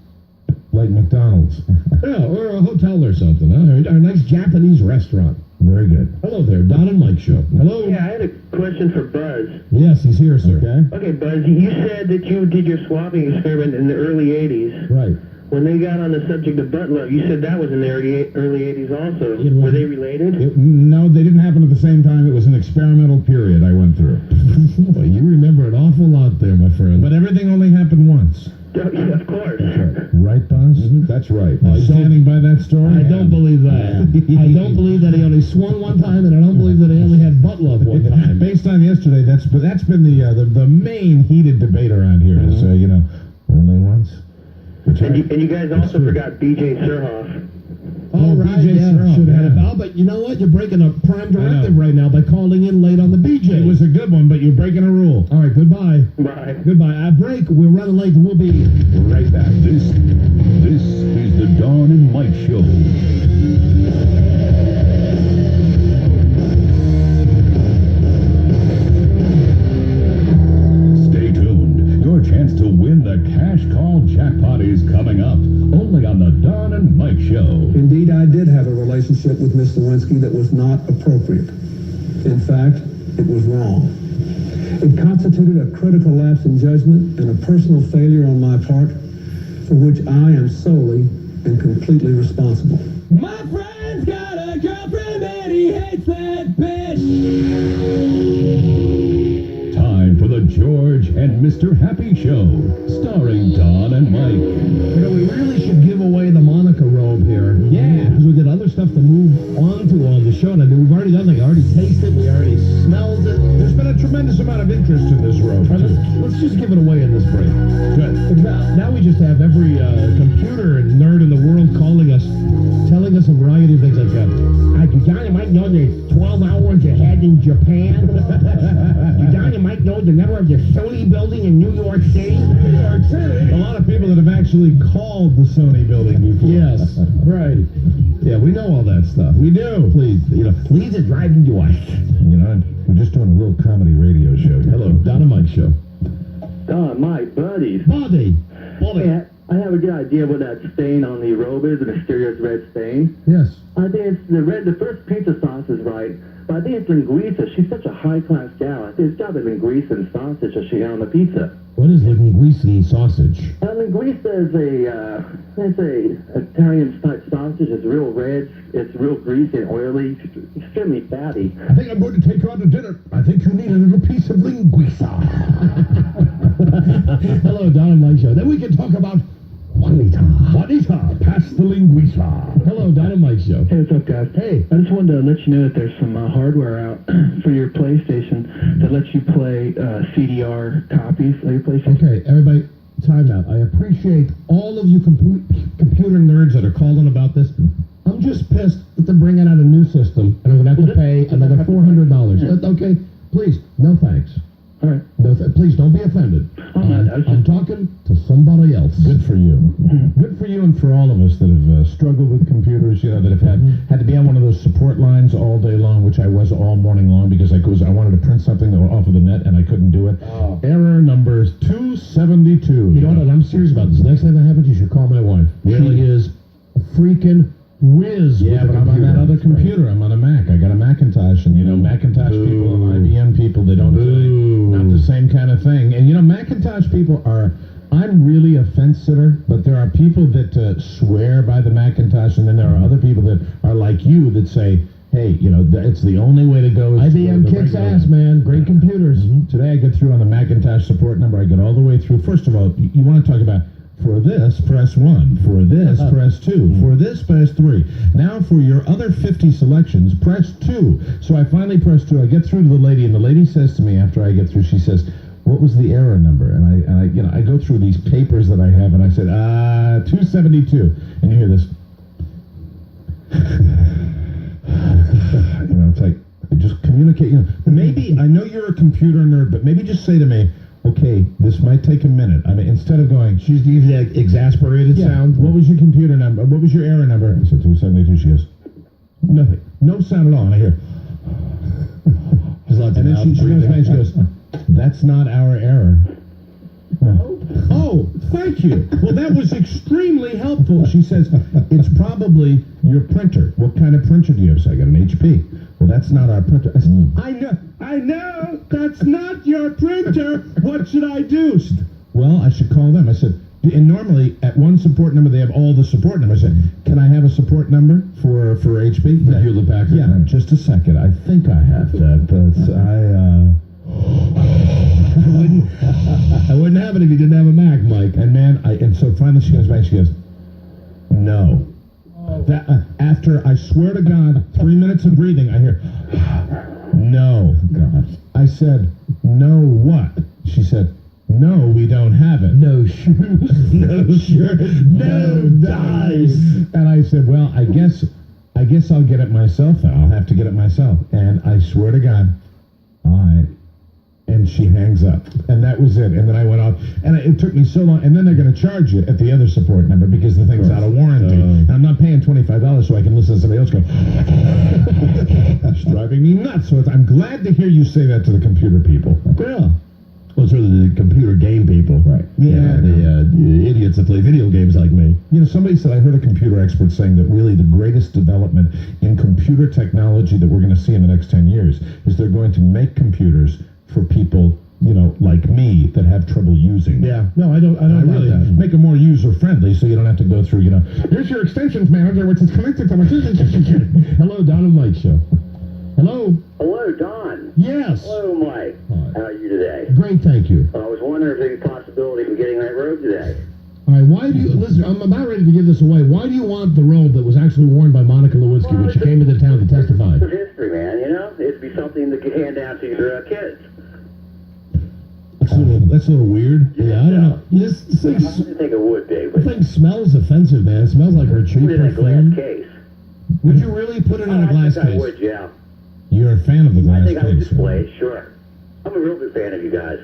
Like McDonald's. Yeah, or a hotel or something. Huh? Or a nice Japanese restaurant. Very good. Hello there, Don and Mike Show. Hello? Yeah, I had a question for Buzz. Yes, he's here, sir. Okay. Okay, Buzz, you said that you did your swapping experiment in the early 80s. Right. When they got on the subject of butt love, you said that was in the early 80s also. It was. Were they related? No, they didn't happen at the same time. It was an experimental period I went through. Well, you remember an awful lot there, my friend. But everything only happened once. Yeah, of course. Right, Buzz? That's right. I don't- Standing by that story? I don't believe that. I don't believe that he only swung one time, and I don't believe that he only had butt love one time. Based on yesterday, that's been the main heated debate around here. Is only once. That's And right. you guys also forgot BJ Surhoff. All right, BJ yeah, Surhoff, should have had a yeah. bow, but you know what? You're breaking a prime directive right now by calling in late on the BJ. It was a good one, but you're breaking a rule. All right, goodbye. Bye. Goodbye. Break. We're running late. We'll be Right back. This is the Dawn and Mike Show. Ms. Lewinsky that was not appropriate. In fact, it was wrong. It constituted a critical lapse in judgment and a personal failure on my part for which I am solely and completely responsible. My friend's got a girlfriend and he hates that bitch. Time for the George and Mr. Happy Show, starring Don and Mike. You know, we really should give away the Monica robe here. Yeah. Because we got other stuff to move on to on the show. And I mean, we've already done, like, I already tasted, we already smelled it. There's been a tremendous amount of interest in this robe. Let's just give it away in this break. Good. Now we just have every computer nerd in the world calling us, telling us a variety of things like that. John, you might know there's 12 hours ahead in Japan. John, you might know the number of the Sony building in New York City. New York City. A lot of people that have actually called the Sony building before. Yes, right. Yeah, we know all that stuff. We do. Please are driving to us. You know, we're just doing a little comedy radio show. Hello, Don and Mike Show. Don, my buddies. Buddy. Hey, I have a good idea what that stain on the robe is, the mysterious red stain. Yes. I think it's the first pizza sauce is right, but I think it's linguiça. She's such a high-class gal. I think it's got the linguiça and sausage that she had on the pizza. What is linguiça sausage? Linguiça is a Italian-type sausage. It's real red. It's real greasy and oily. It's extremely fatty. I think I'm going to take you out to dinner. I think you need a little piece of linguiça. Hello, Don and Mike Show. Then we can talk about Juanita. Juanita, pass the linguiça. Hello, Don and Mike Show. Hey, what's up, guys? Hey. I just wanted to let you know that there's some hardware out for your PlayStation that lets you play CDR copies of your PlayStation. Okay, everybody, time out. I appreciate all of you computer nerds that are calling about this. I'm just pissed that they're bringing out a new system, and I'm going to have to pay another $400. Okay, please, no thanks. All right. No, please don't be offended. I'm talking to somebody else. Good for you. Good for you and for all of us that have struggled with computers, you know, that have had to be on one of those support lines all day long, which I was all morning long because I wanted to print something off of the net and I couldn't do it. Oh. Error number 272. You know what? I'm serious about this. Next time that happens, you should call my wife. Really? She is a freaking whiz. Yeah, but I'm on that other computer. I'm on a Mac. I got a Macintosh, and you know, Macintosh people and IBM people, they don't not the same kind of thing. And you know, Macintosh people are. I'm really a fence sitter, but there are people that swear by the Macintosh, and then there are other people that are like you that say, hey, you know, it's the only way to go. IBM kicks ass, man. Great computers. Today I get through on the Macintosh support number. I get all the way through. First of all, you want to talk about, for this, press 1. For this, press 2. For this, press 3. Now for your other 50 selections, press 2. So I finally press 2. I get through to the lady, and the lady says to me after I get through, she says, what was the error number? And I you know, I go through these papers that I have, and I said, 272. And you hear this. You know, it's like, just communicate. You know, maybe, I know you're a computer nerd, but maybe just say to me, okay, this might take a minute. I mean, instead of going, she's the exasperated sound. What was your computer number? What was your error number? I said 272. She goes, nothing. No sound at all. And I hear, and then she goes back and she goes, that's not our error. Oh, thank you. Well, that was extremely helpful. She says, it's probably your printer. What kind of printer do you have? So I got an HP. Well, that's not our printer. I said, I know, that's not your printer. What should I do? Well, I should call them. I said, and normally at one support number, they have all the support numbers. I said, can I have a support number for HP? Yeah. Hewlett Packard. Yeah, just a second. I think I have that, but I wouldn't have it if you didn't have a Mac, Mike. And man, and so finally she goes back, she goes, no. That, after, I swear to God, 3 minutes of breathing, I hear, no. God. I said, no what? She said, no, we don't have it. No shoes, no shirt, no dice. And I said, well, I guess I'll get it myself. I'll have to get it myself. And I swear to God, all right. And she hangs up. And that was it. And then I went off. And it took me so long. And then they're going to charge you at the other support number because the thing's out of warranty. And I'm not paying $25 so I can listen to somebody else go, it's driving me nuts. So I'm glad to hear you say that to the computer people. Yeah. Well, it's really the computer game people. Right. Yeah. The idiots that play video games like me. You know, somebody said, I heard a computer expert saying that really the greatest development in computer technology that we're going to see in the next 10 years is they're going to make computers for people, you know, like me that have trouble using. Yeah. No, I don't really doubt that. make them more user-friendly so you don't have to go through, you know, here's your extensions manager, which is connected to my... Hello, Don and Mike Show. Hello. Hello, Don. Yes. Hello, Mike. Hi. How are you today? Great, thank you. I was wondering if there's a possibility of getting that robe today. All right, why do you, listen, I'm about ready to give this away. Why do you want the robe that was actually worn by Monica Lewinsky when she came into town to testify? It's history, man, you know? It'd be something that you hand down to your kids. That's a little weird. Yeah, I don't know. This thing, I didn't think it would be, the but thing smells offensive, man. It smells like her cheap put it in a glass perfume. case. Would you really put it in a glass I think case? I would, yeah. You're a fan of the glass I think I would case. display it, sure. I'm a real good fan of you guys.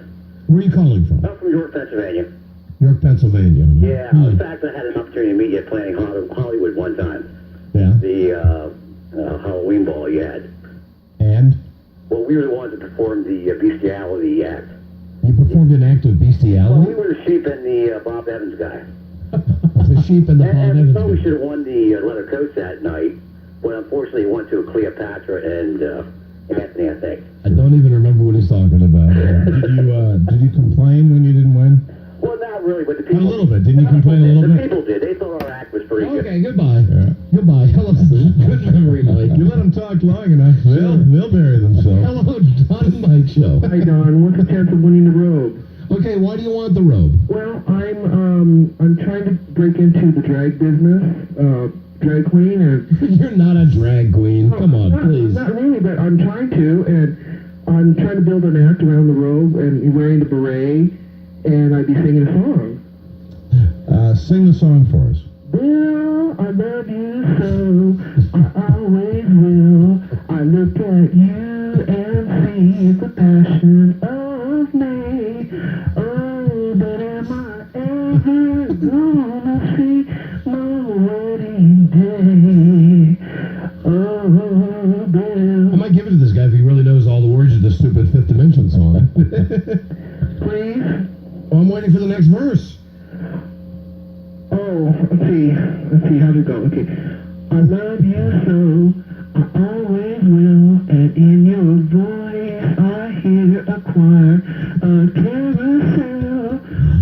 Where are you calling from? I'm from York, Pennsylvania. York, Pennsylvania. Yeah, in fact, I had an opportunity to meet you at Planning Hollywood one time. Yeah. The Halloween ball you had. And? Well, we were the ones that performed the Bestiality Act. You performed an act of Well, bestiality? we were the sheep and the Bob Evans guy. The sheep and the Bob And we Evans thought we guy. should have won the leather coats that night, but unfortunately it went to Cleopatra and Anthony, I think. I don't even remember what he's talking about. Did you complain when you didn't win? Well, not really, but the A people... little bit. Didn't you complain a little The bit? people did. They thought our act was pretty good. Okay, goodbye. Goodbye. Hello. Good memory, Mike. You let them talk long enough, they'll bury themselves. Hello, Don and Mike Show. Hi, Don. What's the chance of winning the robe? Okay, why do you want the robe? Well, I'm trying to break into the drag business, drag queen, and You're not a drag queen. Come on, please. Not really, but I'm trying to, and I'm trying to build an act around the robe and wearing the beret, and I'd be singing a song. Sing the song for us. Bill, I love you so, I always will. I look at you and see the passion of me. Oh, but am I ever gonna see my wedding day? Oh, Bill. I might give it to this guy if he really knows all the words of this stupid Fifth Dimension song. Please? Oh, I'm waiting for the next verse. Oh, let's see, how's it go? Okay. I love you so, I always will, and in your voice I hear a choir, a carousel.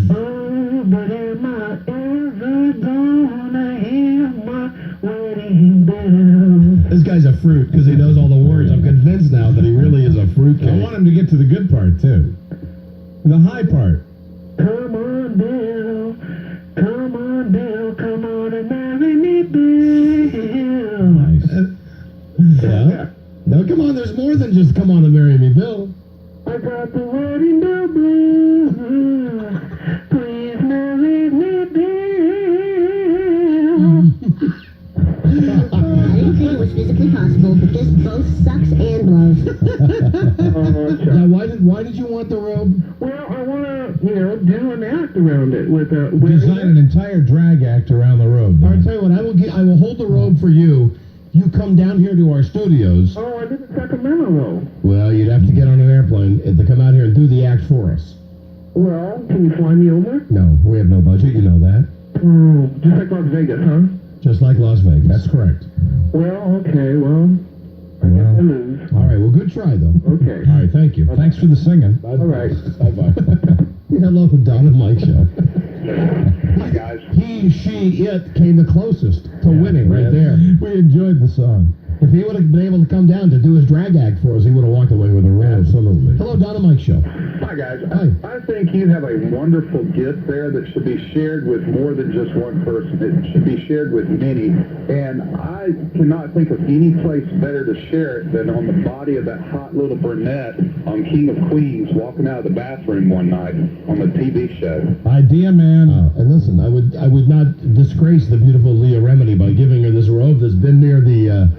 Oh, but am I ever gonna hear my wedding bell? This guy's a fruit because he knows all the words. I'm convinced now that he really is a fruitcake. I want him to get to the good part, too. The high part. Come on, Bill. Come on, Bill. Come on and marry me, Bill. Nice. Yeah? No, come on. There's more than just come on and marry me, Bill. I got the wedding bell blue. Please marry me, Bill. I agree it was physically possible, but this both sucks and blows. Now, why did you want the robe? Well, I want to, do an act around it with a... Design an entire drag act around the robe. All right, tell you what, I will hold the robe for you. You come down here to our studios. Oh, I live in Sacramento, though. Well, you'd have to get on an airplane to come out here and do the act for us. Well, can you fly me over? No, we have no budget, you know that. Oh, just like Las Vegas, huh? Just like Las Vegas. That's correct. Well, okay, well, I guess I lose. All right, well, good try, though. Okay. All right, thank you. Thanks for the singing. All right. Bye-bye. Hello, Don and Mike Show. Hi, guys. He, she, it came the closest to winning right there. We enjoyed the song. If he would have been able to come down to do his drag act for us, he would have walked away with a robe. Absolutely. Hello, Don and Mike Show. Hi, guys. Hi. I think you have a wonderful gift there that should be shared with more than just one person. It should be shared with many. And I cannot think of any place better to share it than on the body of that hot little brunette on King of Queens walking out of the bathroom one night on the TV show. Idea, man. And listen, I would not disgrace the beautiful Leah Remini by giving her this robe that's been near the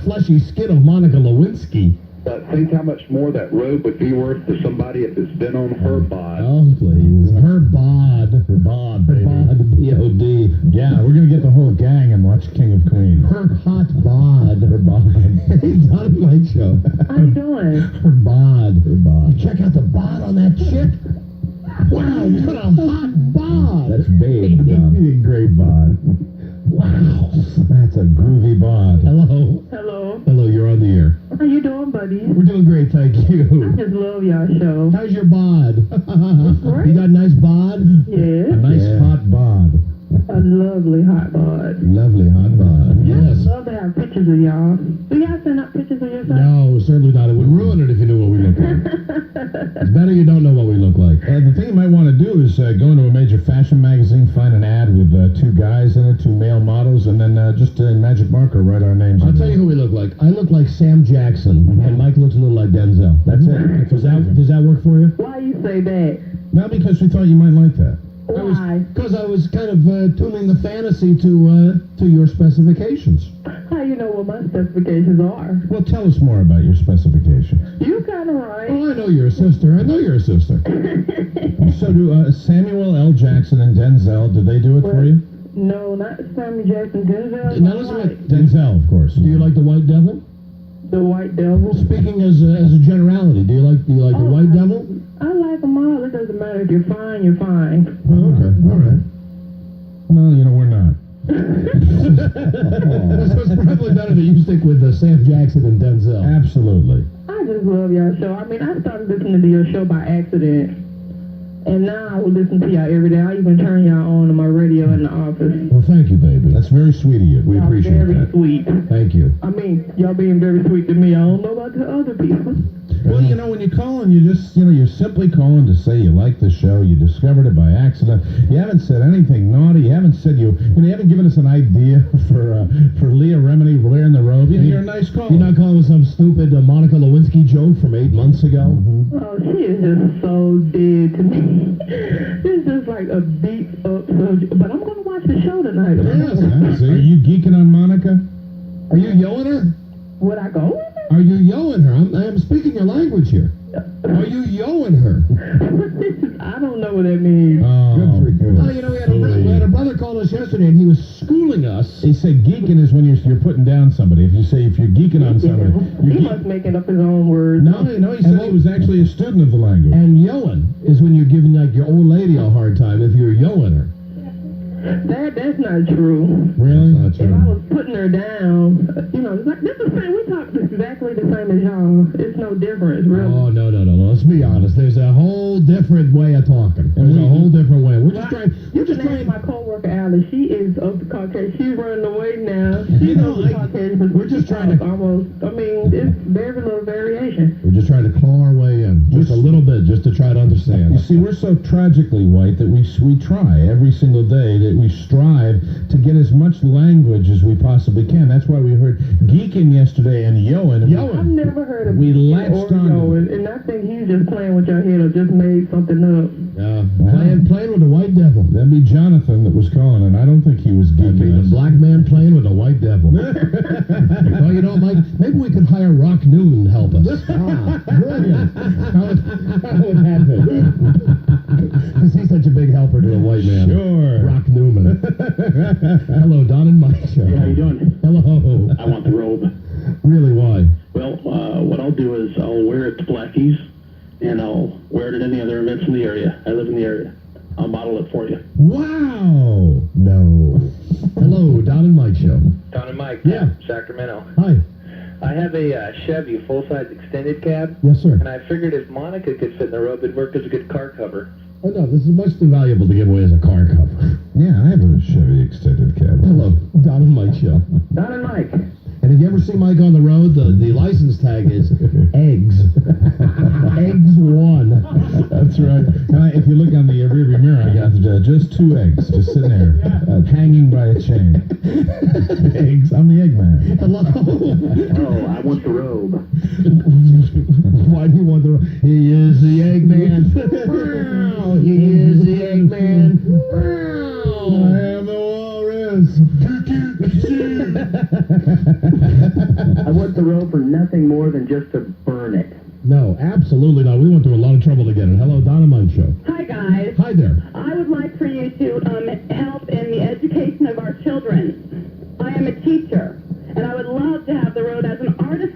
fleshy skin of Monica Lewinsky. But think how much more that robe would be worth to somebody if it's been on her bod. Oh, please. Her bod. Her bod, baby. Her bod, B-O-D. Yeah, we're going to get the whole gang and watch King of Queens. Her hot bod. Her bod. Hey, Don and Mike Show. How you doing? Her bod. Check out the bod on that chick. Wow, what a hot bod. That's big. Great bod. Wow. That's a groovy bod. Hello. Hello. Hello, you're on the air. How you doing, buddy? We're doing great, thank I you. just love y'all show. How's your bod? Great. You got a nice bod? Yes. A nice hot bod. A lovely hot bod. Lovely hot bod. Yes. I'd love to have pictures of y'all. Do y'all send out pictures of yourself? No, certainly not. It would ruin it if you knew what we look like. It's better you don't know what we look like. The thing you might want to do is go into a major fashion magazine, find an ad with two guys in it, two male models, and then just in magic marker write our names. I'll tell you who we look like. I look like Sam Jackson, and Mike looks a little like Denzel. That's it. Does that work for you? Why you say that? Not because we thought you might like that. Why? Because I was kind of tuning the fantasy to your specifications. How you know what my specifications are? Well, tell us more about your specifications. You kind of right. Oh, I know you're a sister. I know you're a sister. So do Samuel L. Jackson and Denzel, did they do it for you? No, not Sammy Jackson. Denzel. Now listen, White. Denzel, of course. Do you like the White Devil? The White Devil. Speaking as a generality, do you like the White Devil? I like them all. It doesn't matter if you're fine. You're fine. Oh, okay, all right. Well, we're not. So it's probably better that you stick with Sam Jackson and Denzel. Absolutely. I just love y'all show. I mean, I started listening to your show by accident. And now I will listen to y'all every day. I even turn y'all on my radio in the office. Well, thank you, baby. That's very sweet of you. We Y'all appreciate very that. sweet. Thank you. I mean, y'all being very sweet to me. I don't know about the other people. Well, when you call and you just, you're simply calling to say you like the show, you discovered it by accident. You haven't said anything naughty. You haven't said you haven't given us an idea for Leah Remini wearing the robe. You're a nice caller. You're not calling with some stupid Monica Lewinsky joke from 8 months ago? Oh, she is just so dead to me. It's just like a beat up subject. But I'm going to watch the show tonight. Yes. Are you geeking on Monica? Are you yelling her? Would I go with her? Are you yelling her? I am speaking your language here. Are you yelling her? I don't know what that means. Oh, good for you. Well, we had a brother call us yesterday, and he was schooling us. He said geeking is when you're putting down somebody. If you're geeking on somebody. He must making up his own words. No, he said he was actually a student of the language. And yelling is when you're giving like your old lady a hard time if you're yelling her. That's not true. Really? That's not If true. I was putting her down, it's like, this is the same. We talk exactly the same as y'all. It's no difference, really. Oh, no. Let's be honest. There's a whole different way of talking. There's a whole different way. We're just trying. You can ask my coworker Alice. She is of the Caucasian. She's running away now. She's of the Caucasian. we're just trying to almost. I mean, it's very little variation. We're just trying to claw our way in, just a little bit, just to try to understand. You see, we're so tragically white that we try every single day, that we strive to get as much language as we possibly can. That's why we heard geeking yesterday and yoing. I've never heard of We geeking latched or on to yoing, and I think he's just playing with your head or just made something up. Playing with the white devil. That'd be Jonathan that was calling, and I don't think he was That'd be geeking. the black man playing with the white devil. Well, Mike, maybe we could hire Rock Noon to help us. Brilliant. How would that be? Because he's such a big helper to a white man. Sure. Rock Newman. Hello, Don and Mike show. How you doing? Hello. I want the robe. Really, why? Well, what I'll do is I'll wear it to Blackie's, and I'll wear it at any other events in the area. I live in the area. I'll model it for you. Wow. No. Hello, Don and Mike show. Don and Mike. Yeah. Sacramento. Hi. I have a Chevy full-size extended cab. Yes, sir. And I figured if Monica could fit in the robe, it'd work as a good car cover. Oh, no, this is much too valuable to give away as a car cover. Yeah, I have a Chevy extended cab. Hello, Don and Mike show. Don and Mike. And if you ever see Mike on the road, the license tag is eggs. Eggs 1. That's right. If you look on the rearview mirror, I got just 2 eggs just sitting there, hanging by a chain. Eggs. I'm the egg man. Hello. Oh, I want the robe. Why do you want the robe? He is the egg man. He is the egg man. I am the walrus. I want the robe for nothing more than just to burn it. No, absolutely not. We went through a lot of trouble to get it. Hello, Don and Mike show. Hi, guys. Hi there. I would like for you to help in the education of our children. I am a teacher, and I would love to have the road as an artist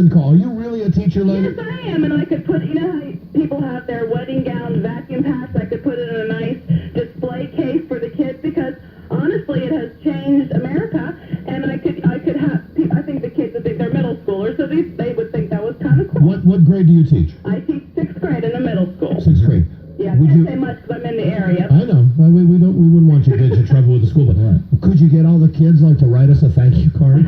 listen, call. Are you really a teacher, lady? Yes, I am, and I could put, you know how people have their wedding gowns vacuum packed? I could put it in a nice display case for the kids because honestly, it has changed America, and I could have. I think the kids would think they're middle schoolers, so they would think that was kind of cool. What grade do you teach? I teach 6th grade in a middle school. 6th grade. Yeah, I can't say much because I'm in the area. I know. We wouldn't want your kids in trouble with the school, but could you get all the kids to write us a thank you card?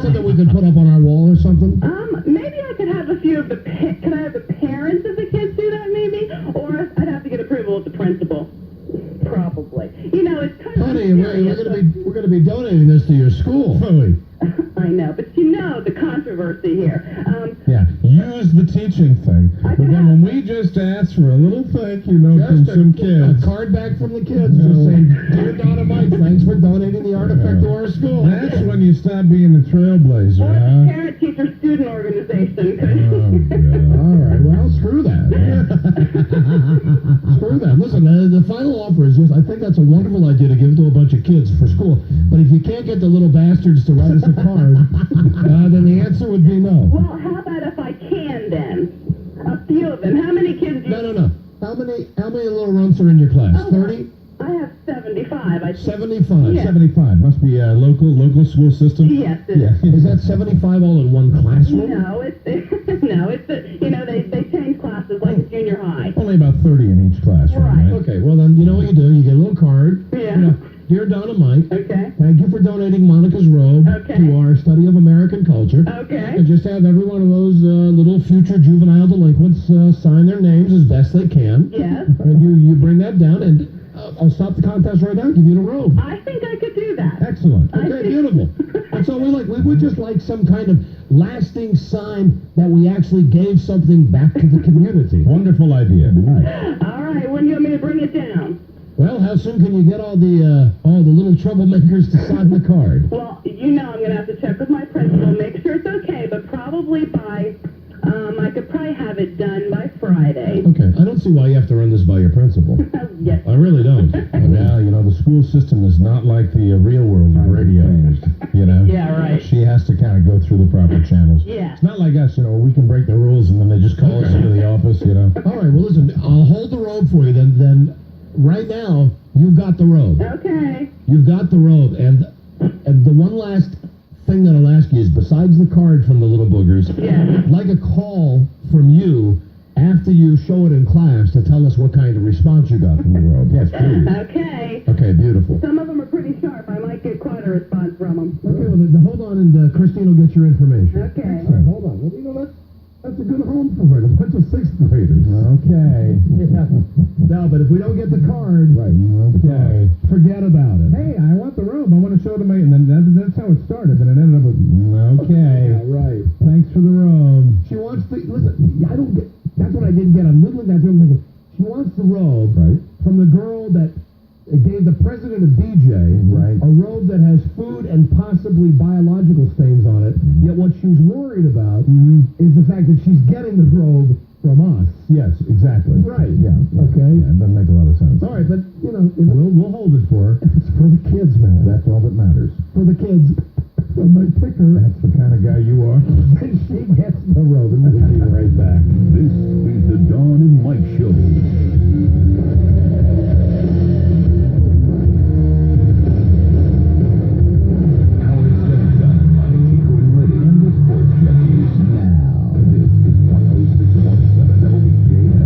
Something we could put up on our wall or something. Maybe I could have a few of the. Could I have the parents of the kids do that? Maybe, or I'd have to get approval of the principal. Probably. You know, it's kind of. Honey, we're gonna be donating this to your school. Really? I know, but you know the controversy here. Yeah, use the teaching thing. But then when we just ask for a little thank you note from some kids. A card back from the kids just saying, Dear Donna Mike, thanks for donating the artifact to our school. That's when you stop being a trailblazer, Or huh? the parent-teacher-student organization. All right, well, screw that. Screw that. Listen, the final offer is just, I think that's a wonderful idea to give to a bunch of kids for school. But if you can't get the little bastards to write us a card, then the answer would be no. Well, how about if I can then? A few of them. How many kids do you... No. How many little runts are in your class? 30? I have 75. 75. Yeah. 75. Must be a local school system. Yes, it is. Is that 75 all in one classroom? No, it's they change classes like junior high. Only about 30 in each classroom, right? Okay, well then, you know what you do? You get a little card. Yeah. Dear Donna Mike, Okay. thank you for donating Monica's robe to our study of American culture. Okay. And just have every one of those little future juvenile delinquents sign their names as best they can. Yes. And you bring that down, and I'll stop the contest right now, give you the robe. I think I could do that. Excellent. Okay, beautiful. That's all we like. We would just like some kind of lasting sign that we actually gave something back to the community. Wonderful idea. Nice. All right, when do you want me to bring it down? Well, how soon can you get all the little troublemakers to sign the card? Well, you know I'm going to have to check with my principal, make sure it's okay, but probably by, I could probably have it done by Friday. Okay, I don't see why you have to run this by your principal. Yes. I really don't. Well, the school system is not like the real world of radio. Yeah, right. She has to kind of go through the proper channels. Yeah. It's not like us, we can break the rules and then they just call us into the office, All right, well, listen, I'll hold the robe for you. Then right now, you've got the robe. Okay. You've got the robe. And the one last thing that I'll ask you is, besides the card from the little boogers, I'd like a call from you after you show it in class to tell us what kind of response you got from the robe. Yes, please. Okay. Okay, beautiful. Some of them are pretty sharp. I might get quite a response from them. Okay, well, then hold on, and Christine will get your information. Okay. All right, hold on. Well, that's a good home for it. A bunch of 6th graders. Okay. Yeah. No, but if we don't get the card, Right. Okay. forget about it. Hey, I want the robe. I want to show it to my... And then that's how it started. Then it ended up with... Okay. Yeah, right. Thanks for the robe. She wants the... Listen, I don't get... That's what I didn't get. I'm looking at that. I'm thinking, she wants the robe from the girl that gave the president of BJ a robe that has food and possibly biological stains on it. Yet what she's worried about is the fact that she's getting the robe from us. Yes, exactly. Right. Yeah. Okay. Yeah, it doesn't make a lot of sense. All right, but, We'll hold it for her. if it's for the kids, man. That's all that matters. For the kids. When they pick her, That's the kind of guy you are. then she gets the robe, and we'll be right back. This is the Dawn and Mike Show.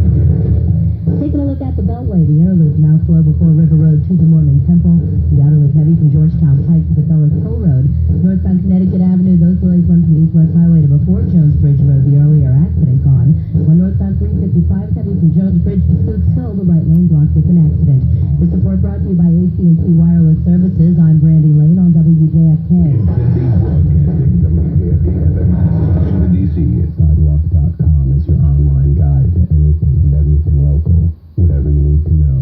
Taking a look at the Beltway, the air loop now slow before River Road to the Mormon Temple. The outer loop heavy from Georgetown Pike to the Dulles Toll Road. Northbound Connecticut Avenue, those delays run from East West Highway to before Jones Bridge Road, the earlier accident gone. On northbound 355 heavy from Jones Bridge to Stokes Hill, the right lane blocked with an accident. This report brought to you by AT&T Wireless Services. I'm Brandy Lane on WJFK. Broadcasting WJFK FM, Washington, D.C. Sidewalk.com is your online guide to anything and everything local. Whatever you need to know,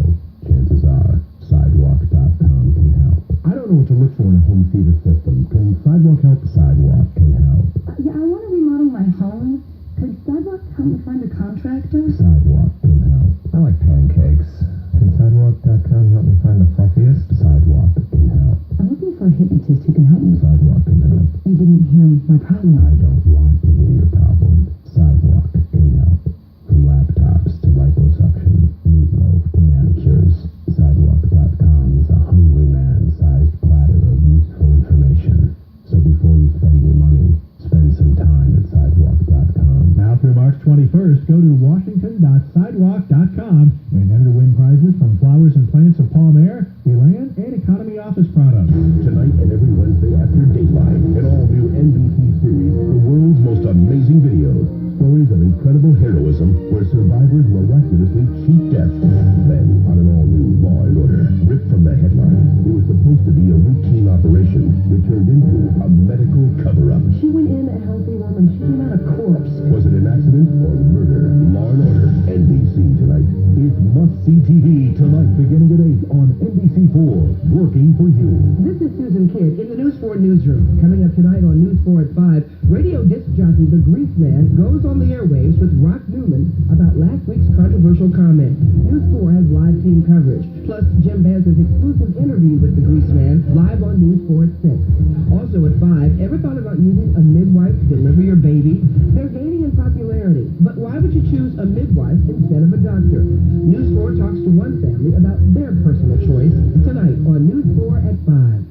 chances are Sidewalk.com can help. I don't know what to look for in a home theater system. Can Sidewalk help? Sidewalk can help. Yeah, I want to remodel my home. Could Sidewalk help me find a contractor? Sidewalk can help. I like pancakes. Can Sidewalk.com help me find the fluffiest? Sidewalk can help. I'm looking for a hypnotist who can help me. Sidewalk can help. You didn't hear my problem. I don't want to hear great economy office products. Tonight and every Wednesday after Dateline, an all-new NBC series, the world's most amazing videos. Stories of incredible heroism where survivors miraculously cheat death. Then, on an all-new Law and Order, ripped from the headlines, it was supposed to be a routine operation. It turned into a medical cover-up. She went in a healthy woman. She came out a corpse. Was it an accident or murder? Law and Order, NBC tonight. It's must-see TV tonight beginning at 8 on NBC4. Working for you. This is Susan Kidd in the News 4 newsroom. Coming up tonight on News 4 at 5, radio disc jockey The Grease Man goes on the airwaves with Rock Newman about last week's controversial comment. News 4 has live team coverage. Plus, Jim Vance's exclusive interview with The Grease Man live on News 4 at 6. Also at 5, ever thought about using a midwife to deliver your baby? They're gaining in popularity, but why would you choose a midwife instead of a doctor? News 4 talks to one family about their personal choice tonight on News 4 at 5.